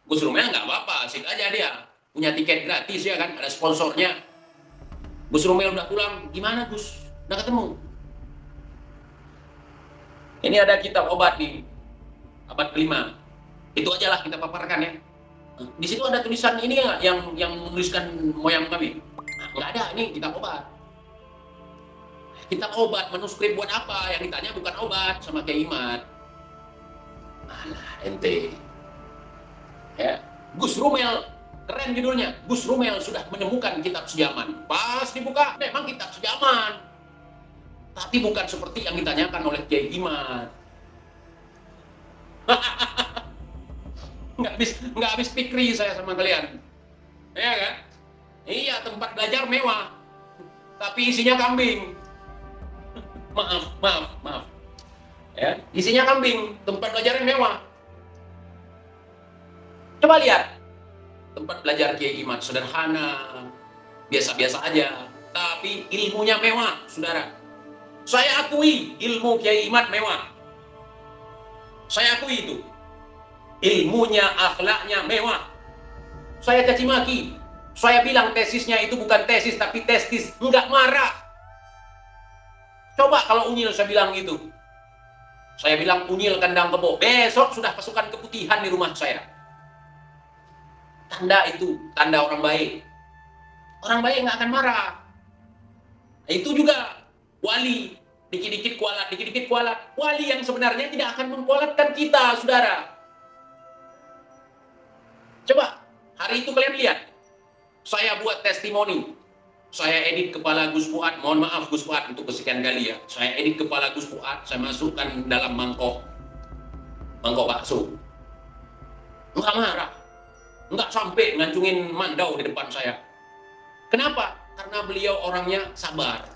Gus Rumel nggak apa-apa, asik aja dia, punya tiket gratis ya kan, ada sponsornya. Gus Rumel udah pulang, gimana Gus? Udah ketemu? Ini ada kitab obat nih, abad kelima. Itu aja lah kita paparkan ya. Di situ ada tulisan ini nggak yang menuliskan moyang kami? Nggak ada, ini kitab obat. Kitab obat, manuskrip buat apa? Yang ditanya bukan obat sama Kiai Imad. Alah, ente. Ya, Gus Rumel, keren judulnya. Gus Rumel sudah menemukan kitab sejaman. Pas dibuka, memang kitab sejaman. Tapi bukan seperti yang ditanyakan oleh Kiai Imad. Nggak habis pikri saya sama kalian. Ya kan? Iya, tempat belajar mewah. Tapi isinya kambing. Maaf. Ya, isinya kambing, tempat belajarnya mewah. Coba lihat. Tempat belajar Kiai Imad sederhana, biasa-biasa aja, tapi ilmunya mewah, Saudara. Saya akui ilmu Kiai Imad mewah. Saya akui itu. Ilmunya, akhlaknya mewah. Saya caci maki. Saya bilang tesisnya itu bukan tesis tapi testis. Enggak marah. Coba kalau unyil saya bilang gitu. Saya bilang unyil kandang kebo. Besok sudah pasukan keputihan di rumah saya. Tanda itu, tanda orang baik. Orang baik nggak akan marah. Itu juga wali. Dikit-dikit kualat, dikit-dikit kualat. Wali yang sebenarnya tidak akan mengkualatkan kita, Saudara. Coba, hari itu kalian lihat. Saya buat testimoni. Saya edit kepala Gus Fuad. Mohon maaf Gus Fuad untuk kesekian kali ya. Saya edit kepala Gus Fuad. Saya masukkan dalam mangkok bakso. Enggak marah. Enggak sampai ngancungin mandau di depan saya. Kenapa? Karena beliau orangnya sabar.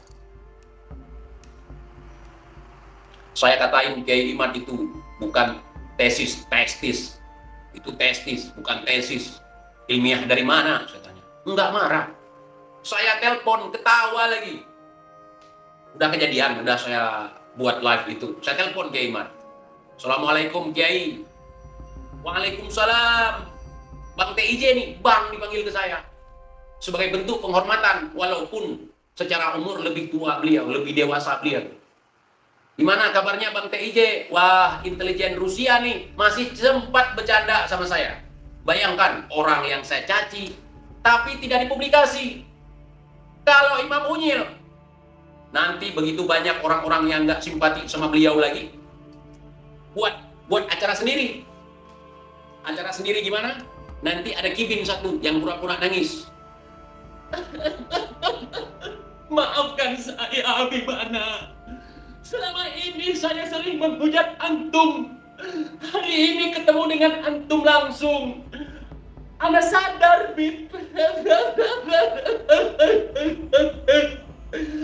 Saya katain Kiai Imad itu bukan tesis, testis. Itu testis, bukan tesis. Ilmiah dari mana? Saya tanya. Enggak marah. Saya telepon, ketawa lagi. Udah kejadian, udah saya buat live itu. Saya telepon Kiai Imad. Assalamualaikum Kiai. Waalaikumsalam. Bang TIJ nih, Bang dipanggil ke saya. Sebagai bentuk penghormatan, walaupun secara umur lebih tua beliau, lebih dewasa beliau. Gimana kabarnya Bang TIJ? Wah, intelijen Rusia nih masih sempat bercanda sama saya. Bayangkan orang yang saya caci, tapi tidak dipublikasi. Kalau Imam Unyil, nanti begitu banyak orang-orang yang nggak simpati sama beliau lagi, buat acara sendiri. Acara sendiri gimana? Nanti ada kibin satu yang pura-pura nangis. Maafkan saya, Abimana. Selama ini saya sering menghujat antum. Hari ini ketemu dengan antum langsung. Ana sadar, Bib.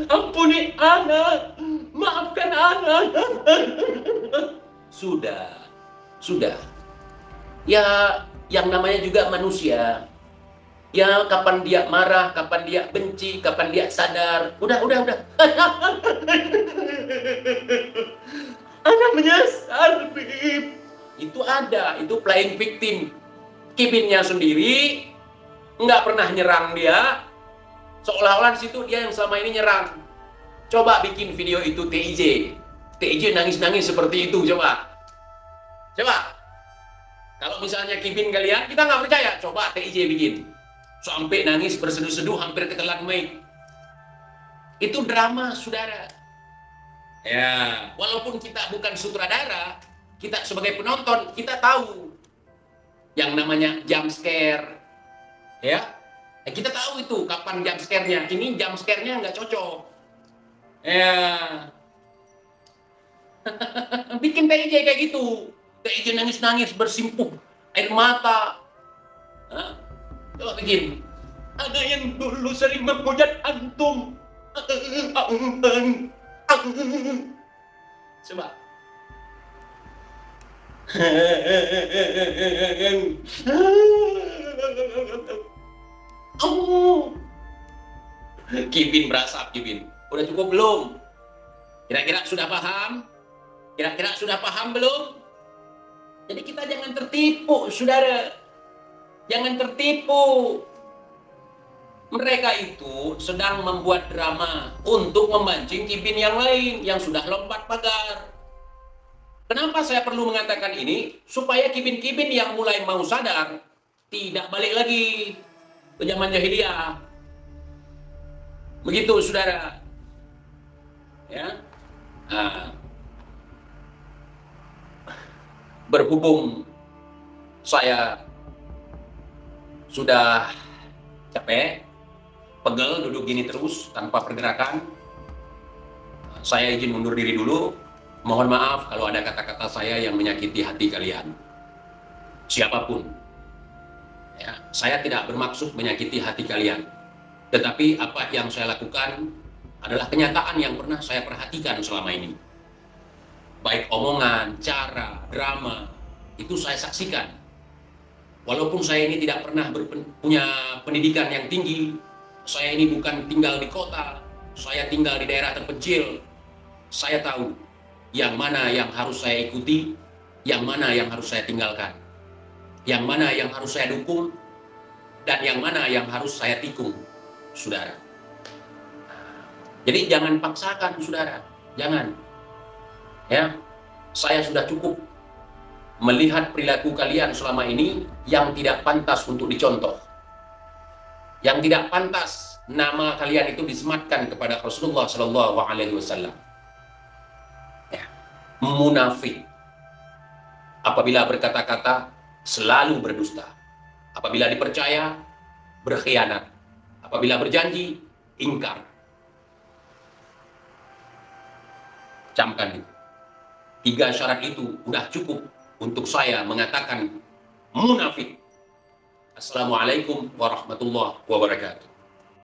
Ampuni Ana. Maafkan Ana. Sudah. Ya, yang namanya juga manusia. Ya, kapan dia marah, kapan dia benci, kapan dia sadar. Udah. Anak menyesal, Bib. Itu ada, itu playing victim. Kibinnya sendiri nggak pernah nyerang dia. Seolah-olah di situ dia yang selama ini nyerang. Coba bikin video itu TIJ. TIJ nangis-nangis seperti itu, coba. Kalau misalnya kibin kalian, kita nggak percaya. Coba TIJ bikin. Sampai nangis berseduh-seduh hampir ketelan mic. Itu drama, Saudara. Ya, walaupun kita bukan sutradara, kita sebagai penonton, kita tahu yang namanya jump scare. Ya, kita tahu itu kapan jump scare-nya. Ini jump scare-nya nggak cocok. Ya. Bikin TIJ kayak gitu. TIJ nangis-nangis bersimpuh air mata. Hah? Coba bikin. Ada yang dulu sering menghujat antum. Coba. Kibin berasap, Kibin. Udah cukup belum? Kira-kira sudah paham? Kira-kira sudah paham belum? Jadi kita jangan tertipu, Saudara. Jangan tertipu. Mereka itu sedang membuat drama untuk memancing kibin yang lain yang sudah lompat pagar. Kenapa saya perlu mengatakan ini? Supaya kibin-kibin yang mulai mau sadar tidak balik lagi ke zaman jahiliyah. Begitu, saudara. Ya. Nah, berhubung saya sudah capek, pegel duduk gini terus tanpa pergerakan, saya izin mundur diri dulu. Mohon maaf kalau ada kata-kata saya yang menyakiti hati kalian. Siapapun. Ya, saya tidak bermaksud menyakiti hati kalian. Tetapi apa yang saya lakukan adalah kenyataan yang pernah saya perhatikan selama ini. Baik omongan, cara, drama, itu saya saksikan. Walaupun saya ini tidak pernah punya pendidikan yang tinggi, saya ini bukan tinggal di kota, saya tinggal di daerah terpencil, saya tahu yang mana yang harus saya ikuti, yang mana yang harus saya tinggalkan, yang mana yang harus saya dukung, dan yang mana yang harus saya tikung, saudara. Jadi jangan paksakan, saudara. Jangan. Ya, saya sudah cukup melihat perilaku kalian selama ini yang tidak pantas untuk dicontoh. Yang tidak pantas nama kalian itu disematkan kepada Rasulullah Shallallahu Alaihi Wasallam. Munafik. Apabila berkata-kata selalu berdusta. Apabila dipercaya berkhianat. Apabila berjanji ingkar. Camkan itu. 3 syarat itu udah cukup untuk saya mengatakan munafik. Assalamualaikum warahmatullahi wabarakatuh.